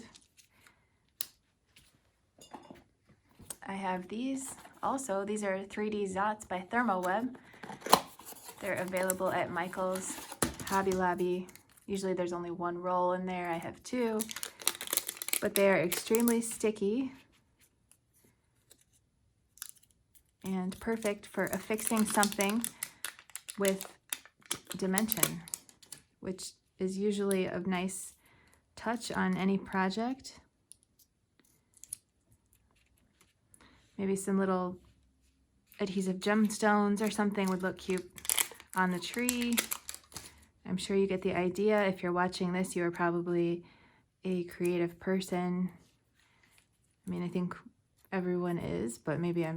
I have these also. These are 3D Zots by ThermoWeb. They're available at Michael's, Hobby Lobby. Usually there's only one roll in there. I have two. But they are extremely sticky and perfect for affixing something with dimension, which is usually a nice touch on any project. Maybe some little adhesive gemstones or something would look cute on the tree. I'm sure you get the idea. If you're watching this, you are probably a creative person. I mean, I think everyone is, but maybe I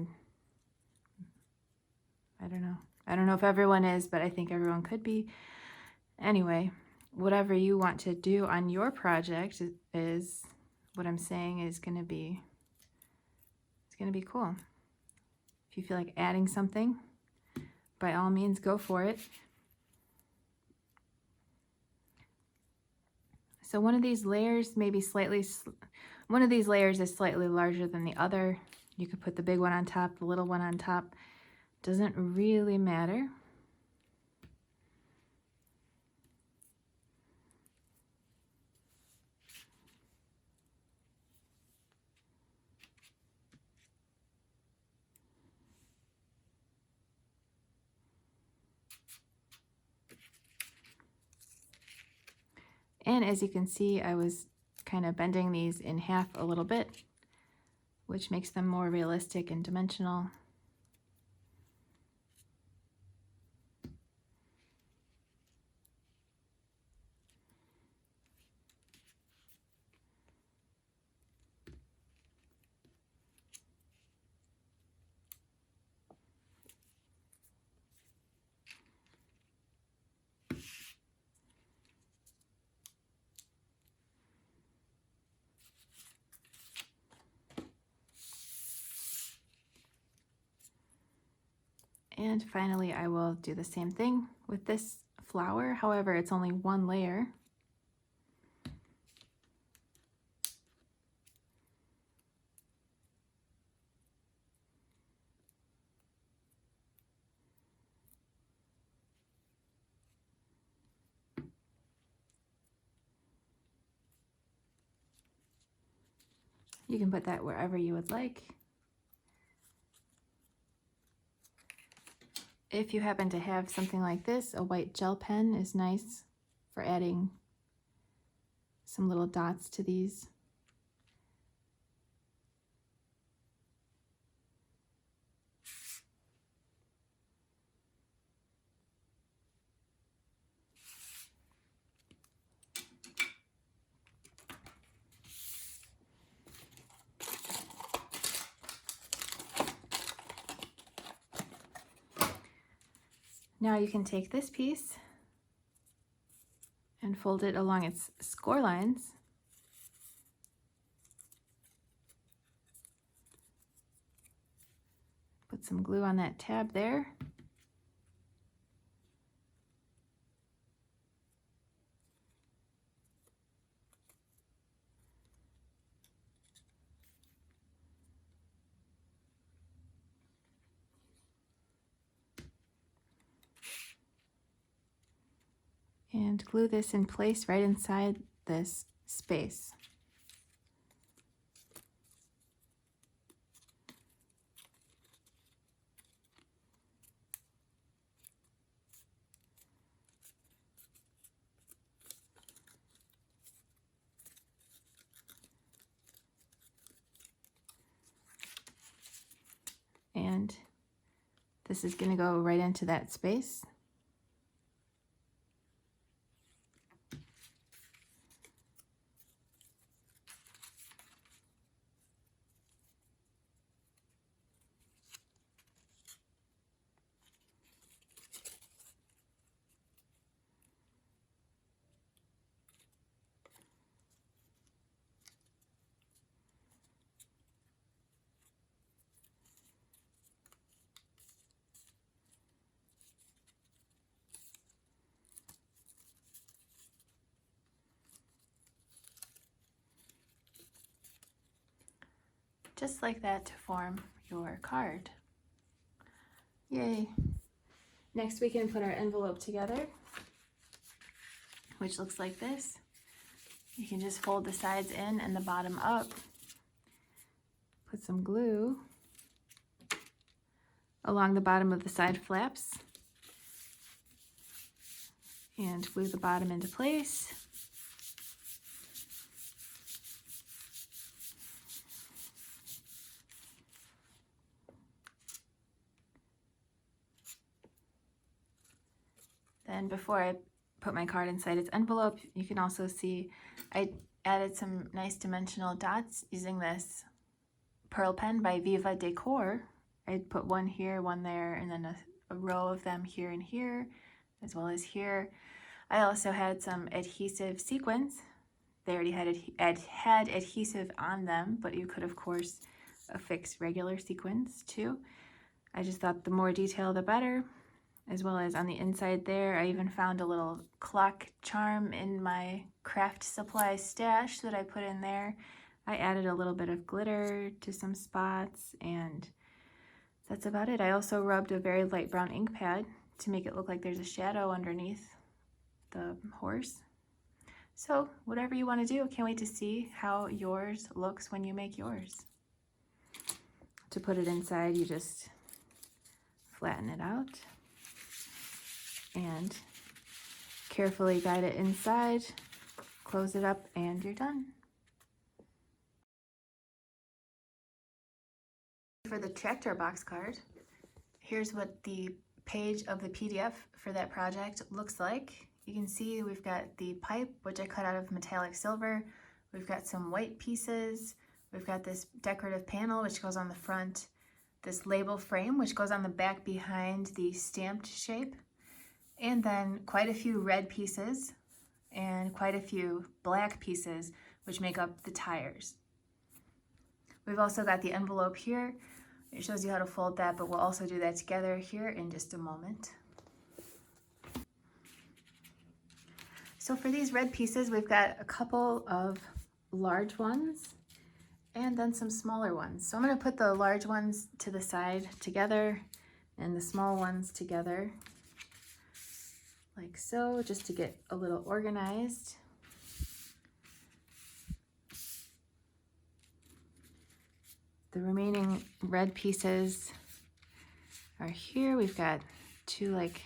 don't know. I don't know if everyone is, but I think everyone could be. Anyway, whatever you want to do on your project is what I'm saying is going to be, it's going to be cool. If you feel like adding something, by all means, go for it. So one of these layers one of these layers is slightly larger than the other. You could put the big one on top, the little one on top. Doesn't really matter. And as you can see, I was kind of bending these in half a little bit, which makes them more realistic and dimensional. And finally, I will do the same thing with this flower. However, it's only one layer. You can put that wherever you would like. If you happen to have something like this, a white gel pen is nice for adding some little dots to these. Now you can take this piece and fold it along its score lines. Put some glue on that tab there. and glue this in place right inside this space. And this is going to go right into that space. Just like that to form your card. Yay! Next we can put our envelope together, which looks like this. You can just fold the sides in and the bottom up. Put some glue along the bottom of the side flaps and glue the bottom into place. Then before I put my card inside its envelope, you can also see I added some nice dimensional dots using this pearl pen by Viva Decor. I put one here, one there, and then a row of them here and here, as well as here. I also had some adhesive sequins. They already had adhesive on them, but you could, of course, affix regular sequins too. I just thought the more detail, the better. As well as on the inside there, I even found a little clock charm in my craft supply stash that I put in there. I added a little bit of glitter to some spots, and that's about it. I also rubbed a very light brown ink pad to make it look like there's a shadow underneath the horse. So whatever you want to do, can't wait to see how yours looks when you make yours. To put it inside, you just flatten it out and carefully guide it inside, close it up, and you're done. For the tractor box card, here's what the page of the PDF for that project looks like. You can see we've got the pipe, which I cut out of metallic silver. We've got some white pieces. We've got this decorative panel, which goes on the front. This label frame, which goes on the back behind the stamped shape. And then quite a few red pieces and quite a few black pieces, which make up the tires. We've also got the envelope here. It shows you how to fold that, but we'll also do that together here in just a moment. So for these red pieces, we've got a couple of large ones and then some smaller ones. So I'm going to put the large ones to the side together and the small ones together like so, just to get a little organized. The remaining red pieces are here. We've got two like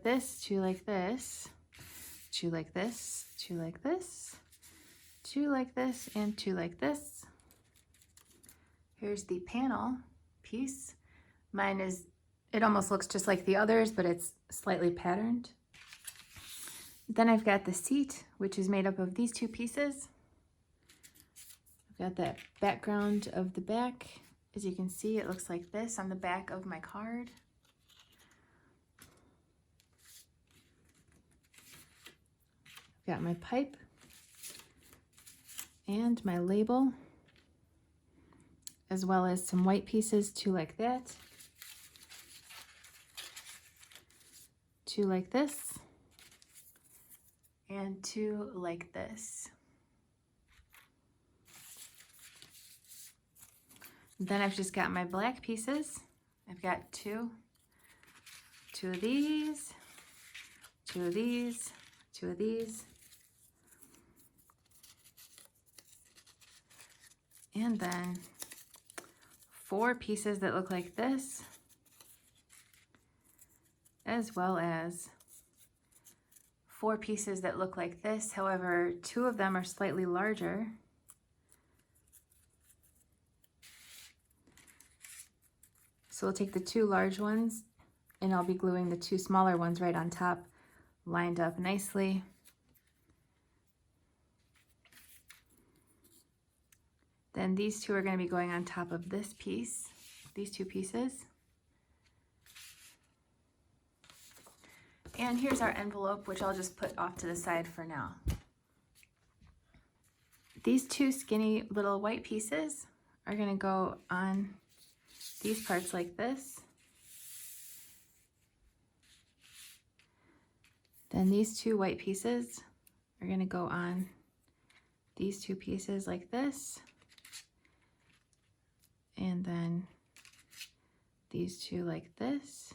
this, two like this, two like this, two like this, two like this, and two like this. Here's the panel piece. Mine is, it almost looks just like the others, but it's slightly patterned. Then I've got the seat, which is made up of these two pieces. I've got that background of the back. As you can see, it looks like this on the back of my card. I've got my pipe and my label, as well as some white pieces, two like that, two like this, and two like this. Then I've just got my black pieces. I've got two of these, 2 of these, 2 of these, and then 4 pieces that look like this, as well as 4 pieces that look like this. However, 2 of them are slightly larger. So we'll take the 2 large ones and I'll be gluing the 2 smaller ones right on top, lined up nicely. Then these 2 are going to be going on top of this piece, these 2 pieces. And here's our envelope, which I'll just put off to the side for now. These 2 skinny little white pieces are going to go on these parts like this. Then these 2 white pieces are going to go on these 2 pieces like this. And then these 2 like this.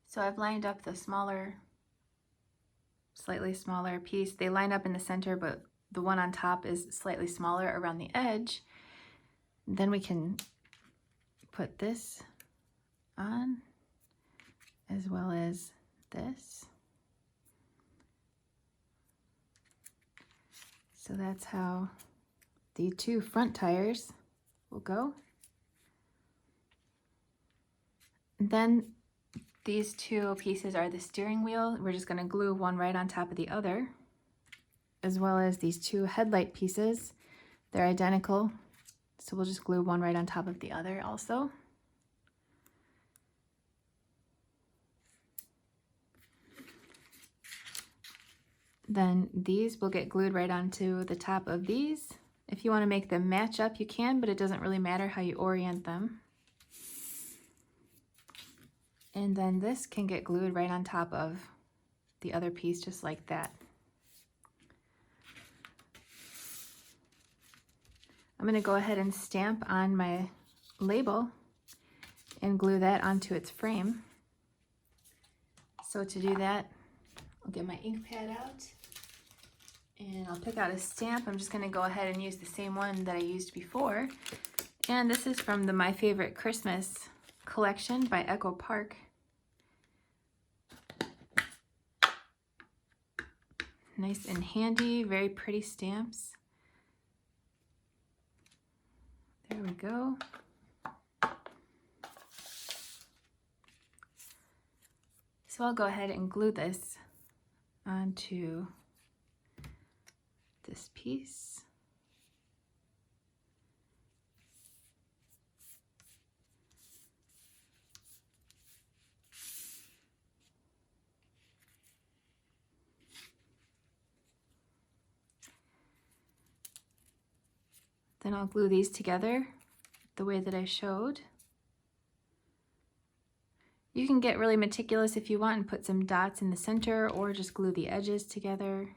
So I've lined up the smaller, slightly smaller piece. They line up in the center, but the one on top is slightly smaller around the edge. Then we can put this on, as well as this. So that's how the 2 front tires will go. And then these 2 pieces are the steering wheel. We're just going to glue one right on top of the other, as well as these 2 headlight pieces. They're identical, so we'll just glue one right on top of the other also. Then these will get glued right onto the top of these. If you want to make them match up, you can, but it doesn't really matter how you orient them. And then this can get glued right on top of the other piece, just like that. I'm going to go ahead and stamp on my label and glue that onto its frame. So to do that, I'll get my ink pad out and I'll pick out a stamp. I'm just going to go ahead and use the same one that I used before. And this is from the My Favorite Christmas collection by Echo Park. Nice and handy, very pretty stamps. There we go. So I'll go ahead and glue this onto this piece. Then I'll glue these together the way that I showed. You can get really meticulous if you want and put some dots in the center, or just glue the edges together.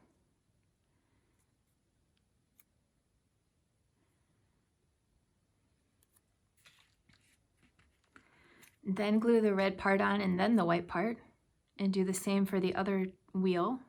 Then glue the red part on and then the white part, and do the same for the other wheel.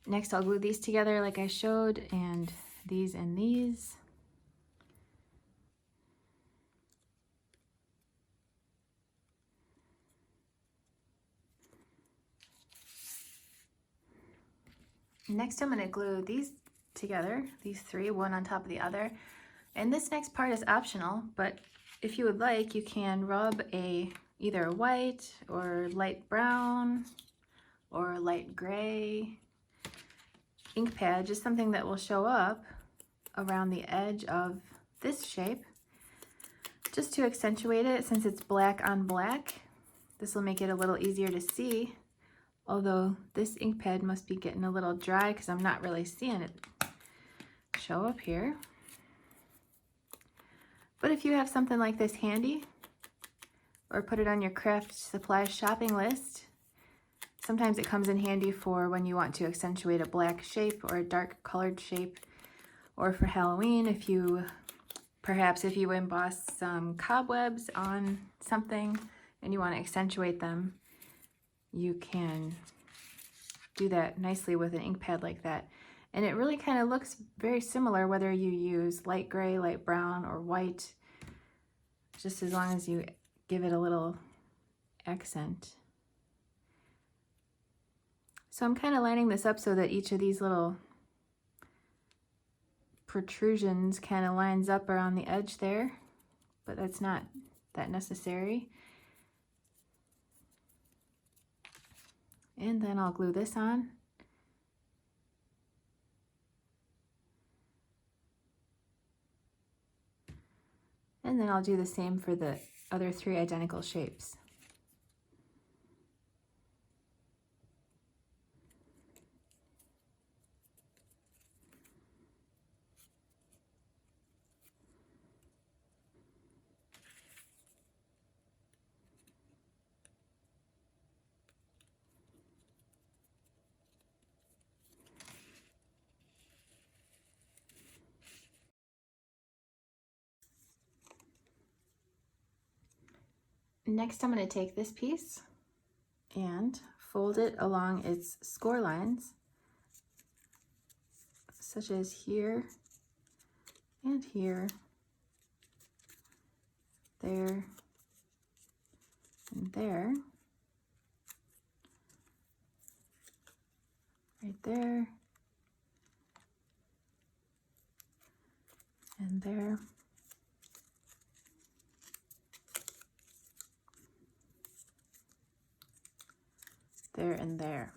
Next, I'll glue these together like I showed, and these and these. Next, I'm going to glue these together, these 3, one on top of the other. And this next part is optional, but if you would like, you can rub either a white or light brown or light gray ink pad, just something that will show up around the edge of this shape, just to accentuate it. Since it's black on black, this will make it a little easier to see, although this ink pad must be getting a little dry because I'm not really seeing it show up here. But if you have something like this handy, or put it on your craft supply shopping list, sometimes it comes in handy for when you want to accentuate a black shape or a dark colored shape, or for Halloween, if you emboss some cobwebs on something and you want to accentuate them, you can do that nicely with an ink pad like that. And it really kind of looks very similar whether you use light gray, light brown, or white, just as long as you give it a little accent. So I'm kind of lining this up so that each of these little protrusions kind of lines up around the edge there, but that's not that necessary. And then I'll glue this on. And then I'll do the same for the other 3 identical shapes. Next, I'm going to take this piece and fold it along its score lines, such as here and here, there, and there, right there, and there, there, and there.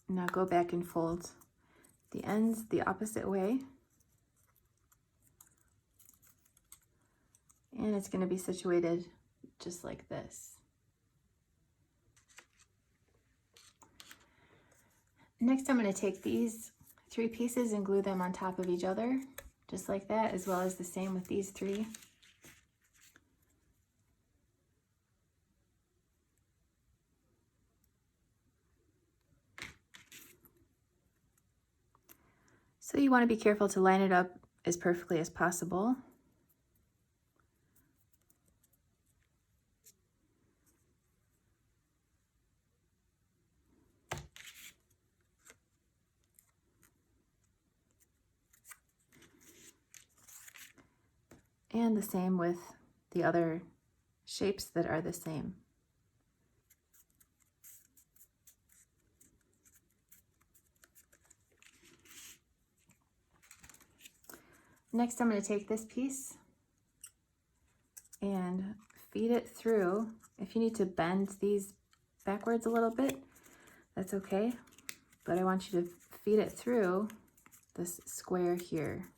Now go back and fold the ends the opposite way. And it's going to be situated just like this. Next, I'm going to take these 3 pieces and glue them on top of each other, just like that, as well as the same with these 3. So you want to be careful to line it up as perfectly as possible. And the same with the other shapes that are the same. Next, I'm going to take this piece and feed it through. If you need to bend these backwards a little bit, that's okay. But I want you to feed it through this square here.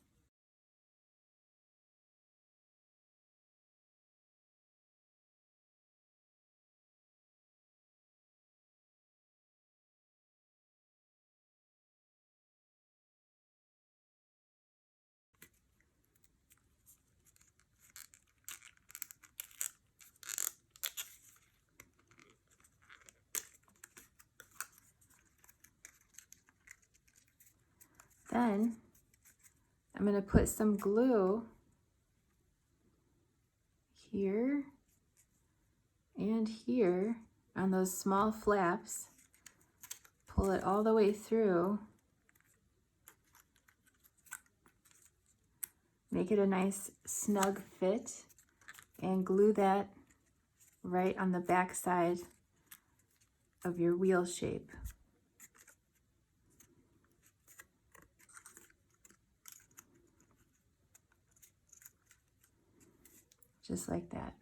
Then I'm going to put some glue here and here on those small flaps. Pull it all the way through. Make it a nice snug fit and glue that right on the back side of your wheel shape. just like that.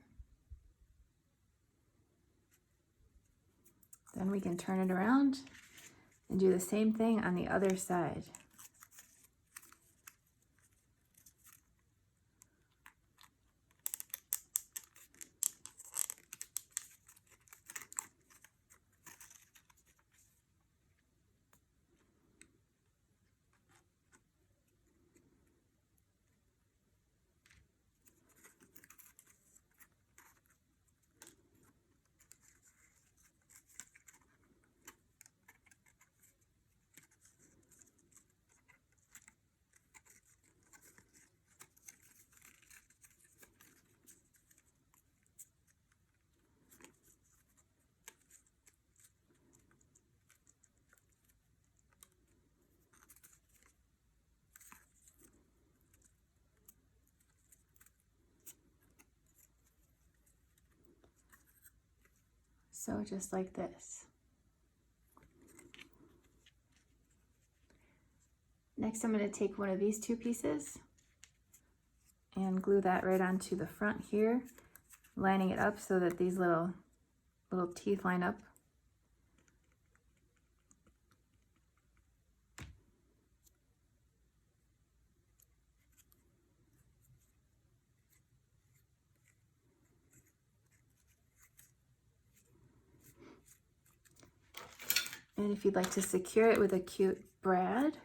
Then we can turn it around and do the same thing on the other side. So just like this. Next, I'm going to take one of these two pieces and glue that right onto the front here, lining it up so that these little teeth line up. And if you'd like to secure it with a cute brad,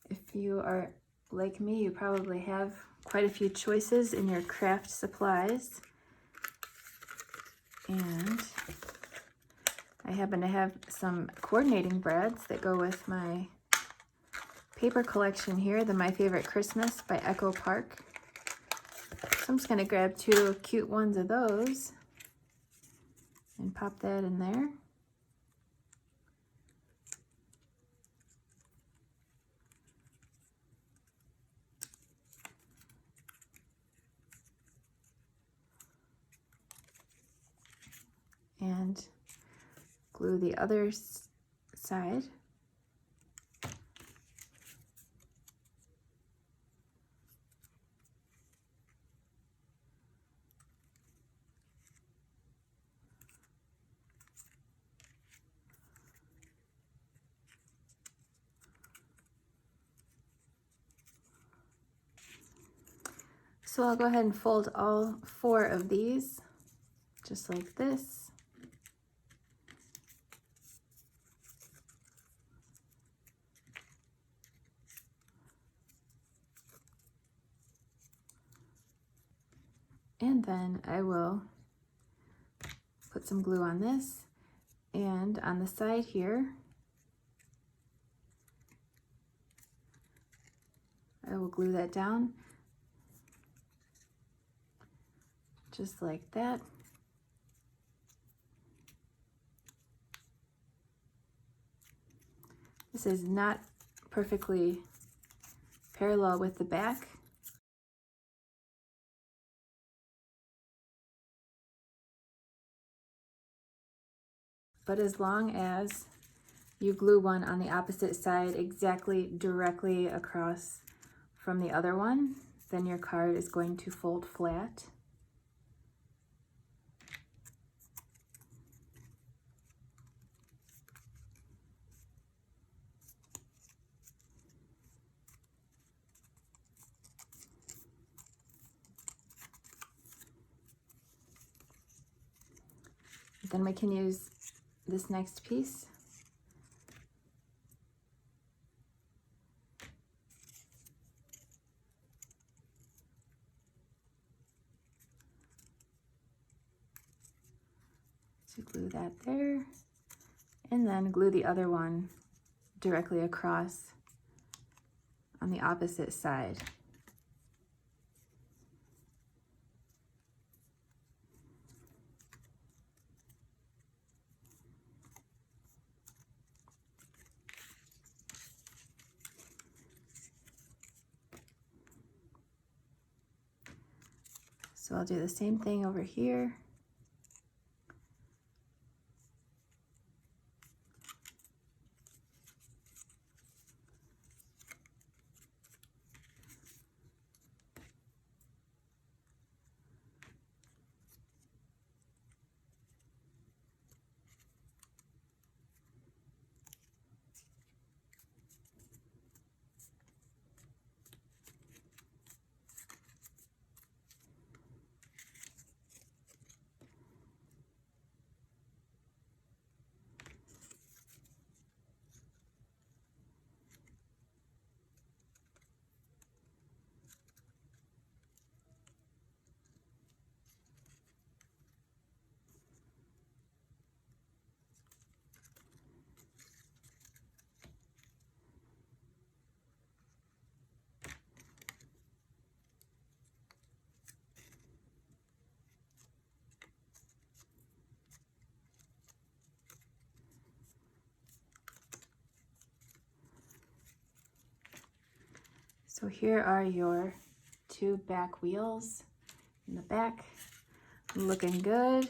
if you are like me, you probably have quite a few choices in your craft supplies. And I happen to have some coordinating brads that go with my paper collection here, the My Favorite Christmas by Echo Park. So I'm just going to grab two cute ones of those and pop that in there. And glue the other side. So I'll go ahead and fold all 4 of these, just like this. And then I will put some glue on this, and on the side here, I will glue that down, just like that. This is not perfectly parallel with the back, but as long as you glue one on the opposite side exactly directly across from the other one, then your card is going to fold flat. Then we can use this next piece to glue that there, and then glue the other one directly across on the opposite side. So I'll do the same thing over here. So here are your two back wheels in the back, looking good.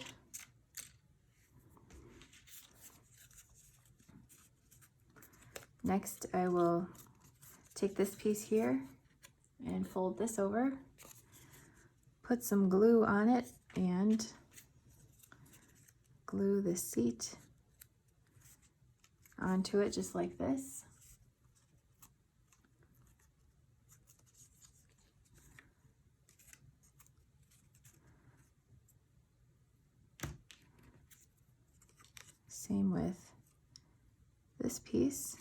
Next, I will take this piece here and fold this over, put some glue on it, and glue the seat onto it just like this. Same with this piece.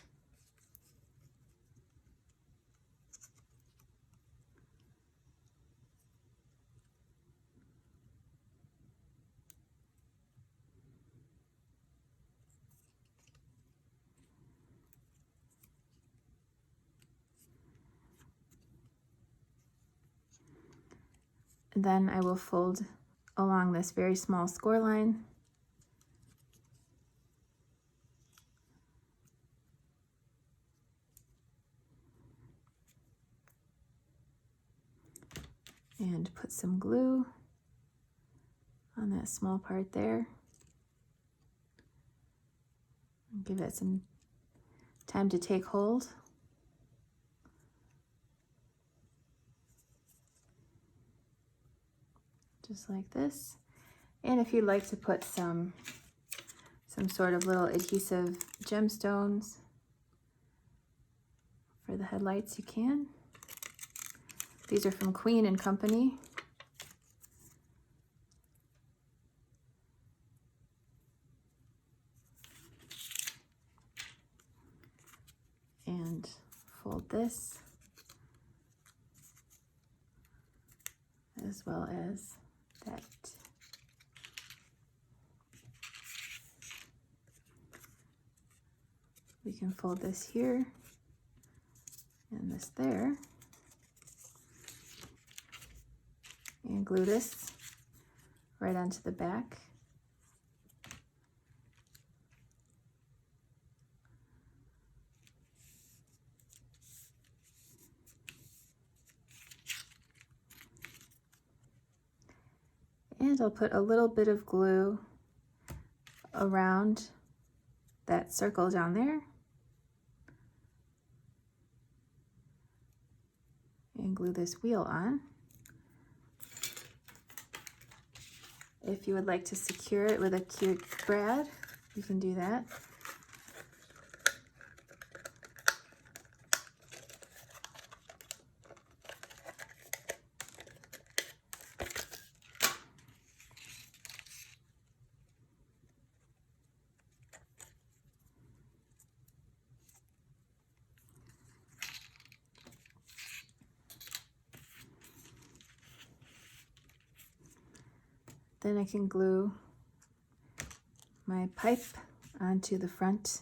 Then I will fold along this very small score line. And put some glue on that small part there. And give it some time to take hold. Just like this. And if you'd like to put some sort of little adhesive gemstones for the headlights, you can. These are from Queen and Company. And fold this as well as that. We can fold this here and this there, and glue this right onto the back. And I'll put a little bit of glue around that circle down there. And glue this wheel on. If you would like to secure it with a cute brad, you can do that. Then I can glue my pipe onto the front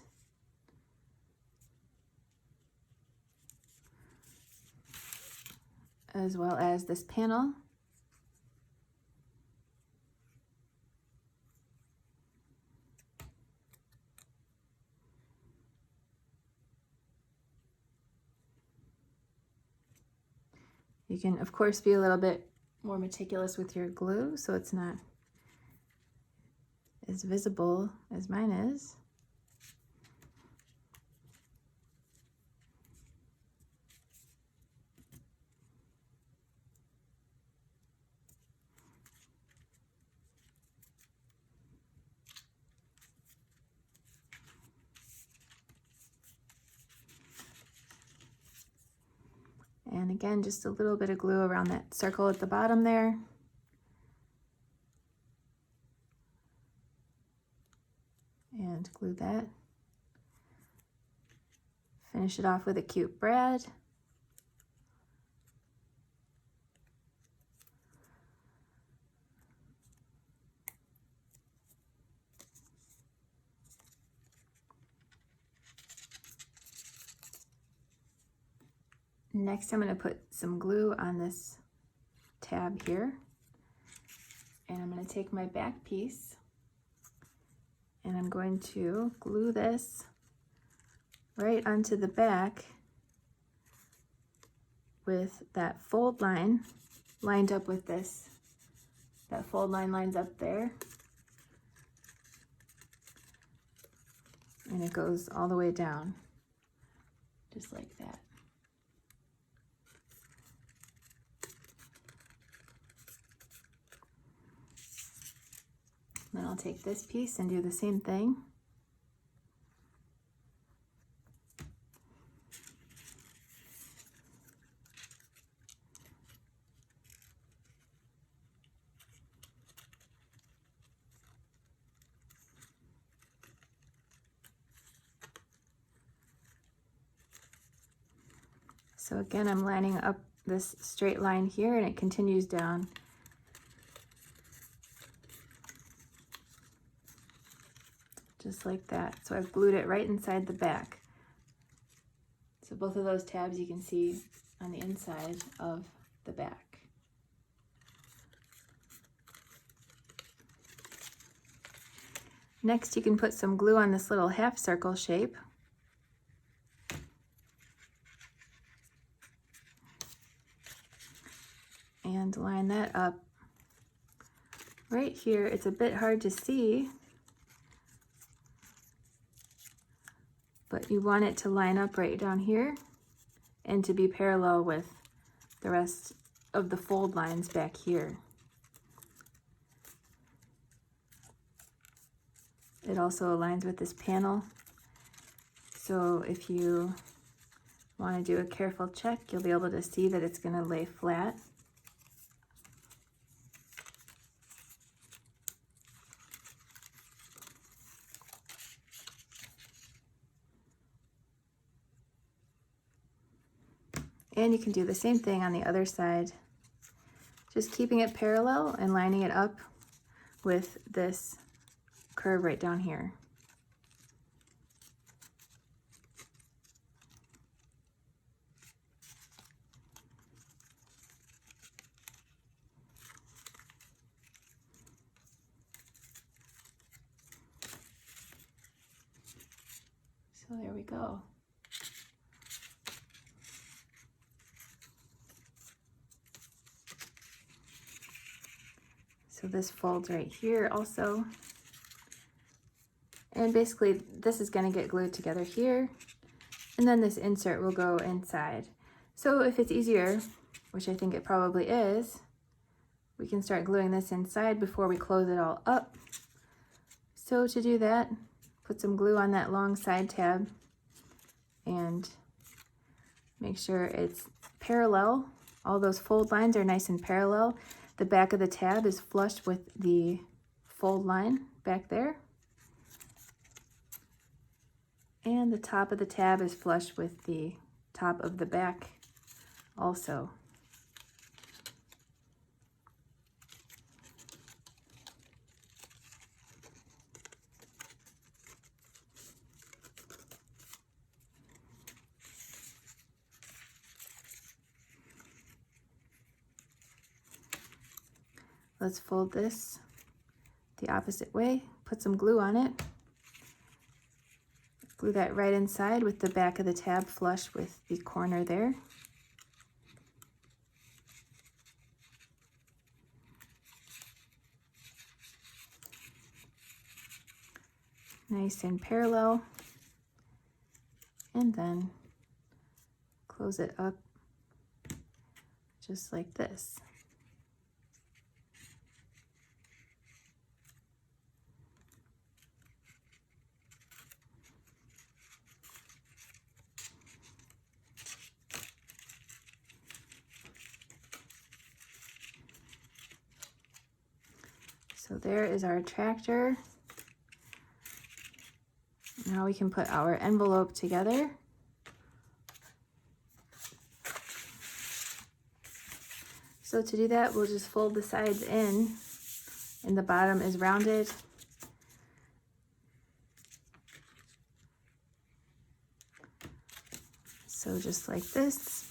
as well as this panel. You can, of course, be a little bit more meticulous with your glue so it's not as visible as mine is. And again, just a little bit of glue around that circle at the bottom there. And glue that. Finish it off with a cute brad. Next, I'm going to put some glue on this tab here. And I'm going to take my back piece and I'm going to glue this right onto the back with that fold line lined up with this. That fold line lines up there. And it goes all the way down, just like that. Then I'll take this piece and do the same thing. So again, I'm lining up this straight line here and it continues down. Just like that. So I've glued it right inside the back. So both of those tabs you can see on the inside of the back. Next, you can put some glue on this little half circle shape. And line that up right here. It's a bit hard to see, but you want it to line up right down here and to be parallel with the rest of the fold lines back here. It also aligns with this panel, so if you want to do a careful check, you'll be able to see that it's going to lay flat. And you can do the same thing on the other side, just keeping it parallel and lining it up with this curve right down here. So there we go. So this folds right here also. And basically this is going to get glued together here, and then this insert will go inside. So if it's easier, which I think it probably is, we can start gluing this inside before we close it all up. So to do that, put some glue on that long side tab and make sure it's parallel. All those fold lines are nice and parallel. The back of the tab is flush with the fold line back there. And the top of the tab is flush with the top of the back also. Let's fold this the opposite way, put some glue on it. Glue that right inside with the back of the tab flush with the corner there. Nice and parallel. And then close it up just like this. So there is our tractor. Now we can put our envelope together. So to do that, we'll just fold the sides in, and the bottom is rounded. So just like this.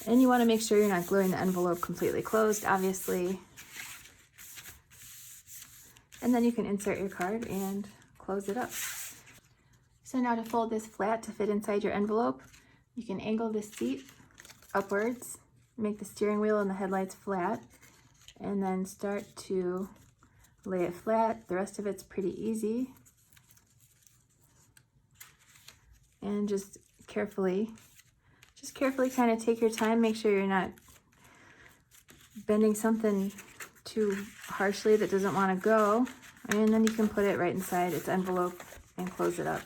And you want to make sure you're not gluing the envelope completely closed, obviously. And then you can insert your card and close it up. So now to fold this flat to fit inside your envelope, you can angle the seat upwards, make the steering wheel and the headlights flat, and then start to lay it flat. The rest of it's pretty easy. And just carefully kind of take your time, make sure you're not bending something too harshly that doesn't want to go, and then you can put it right inside its envelope and close it up.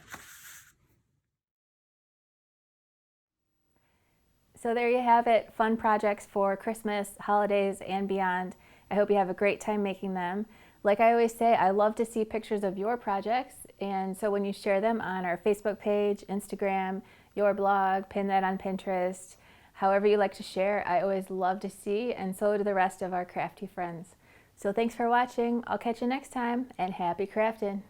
So there you have it, fun projects for Christmas, holidays, and beyond. I hope you have a great time making them. Like I always say, I love to see pictures of your projects, and so when you share them on our Facebook page, Instagram, your blog, pin that on Pinterest, however you like to share, I always love to see, and so do the rest of our crafty friends. So thanks for watching. I'll catch you next time, and happy crafting.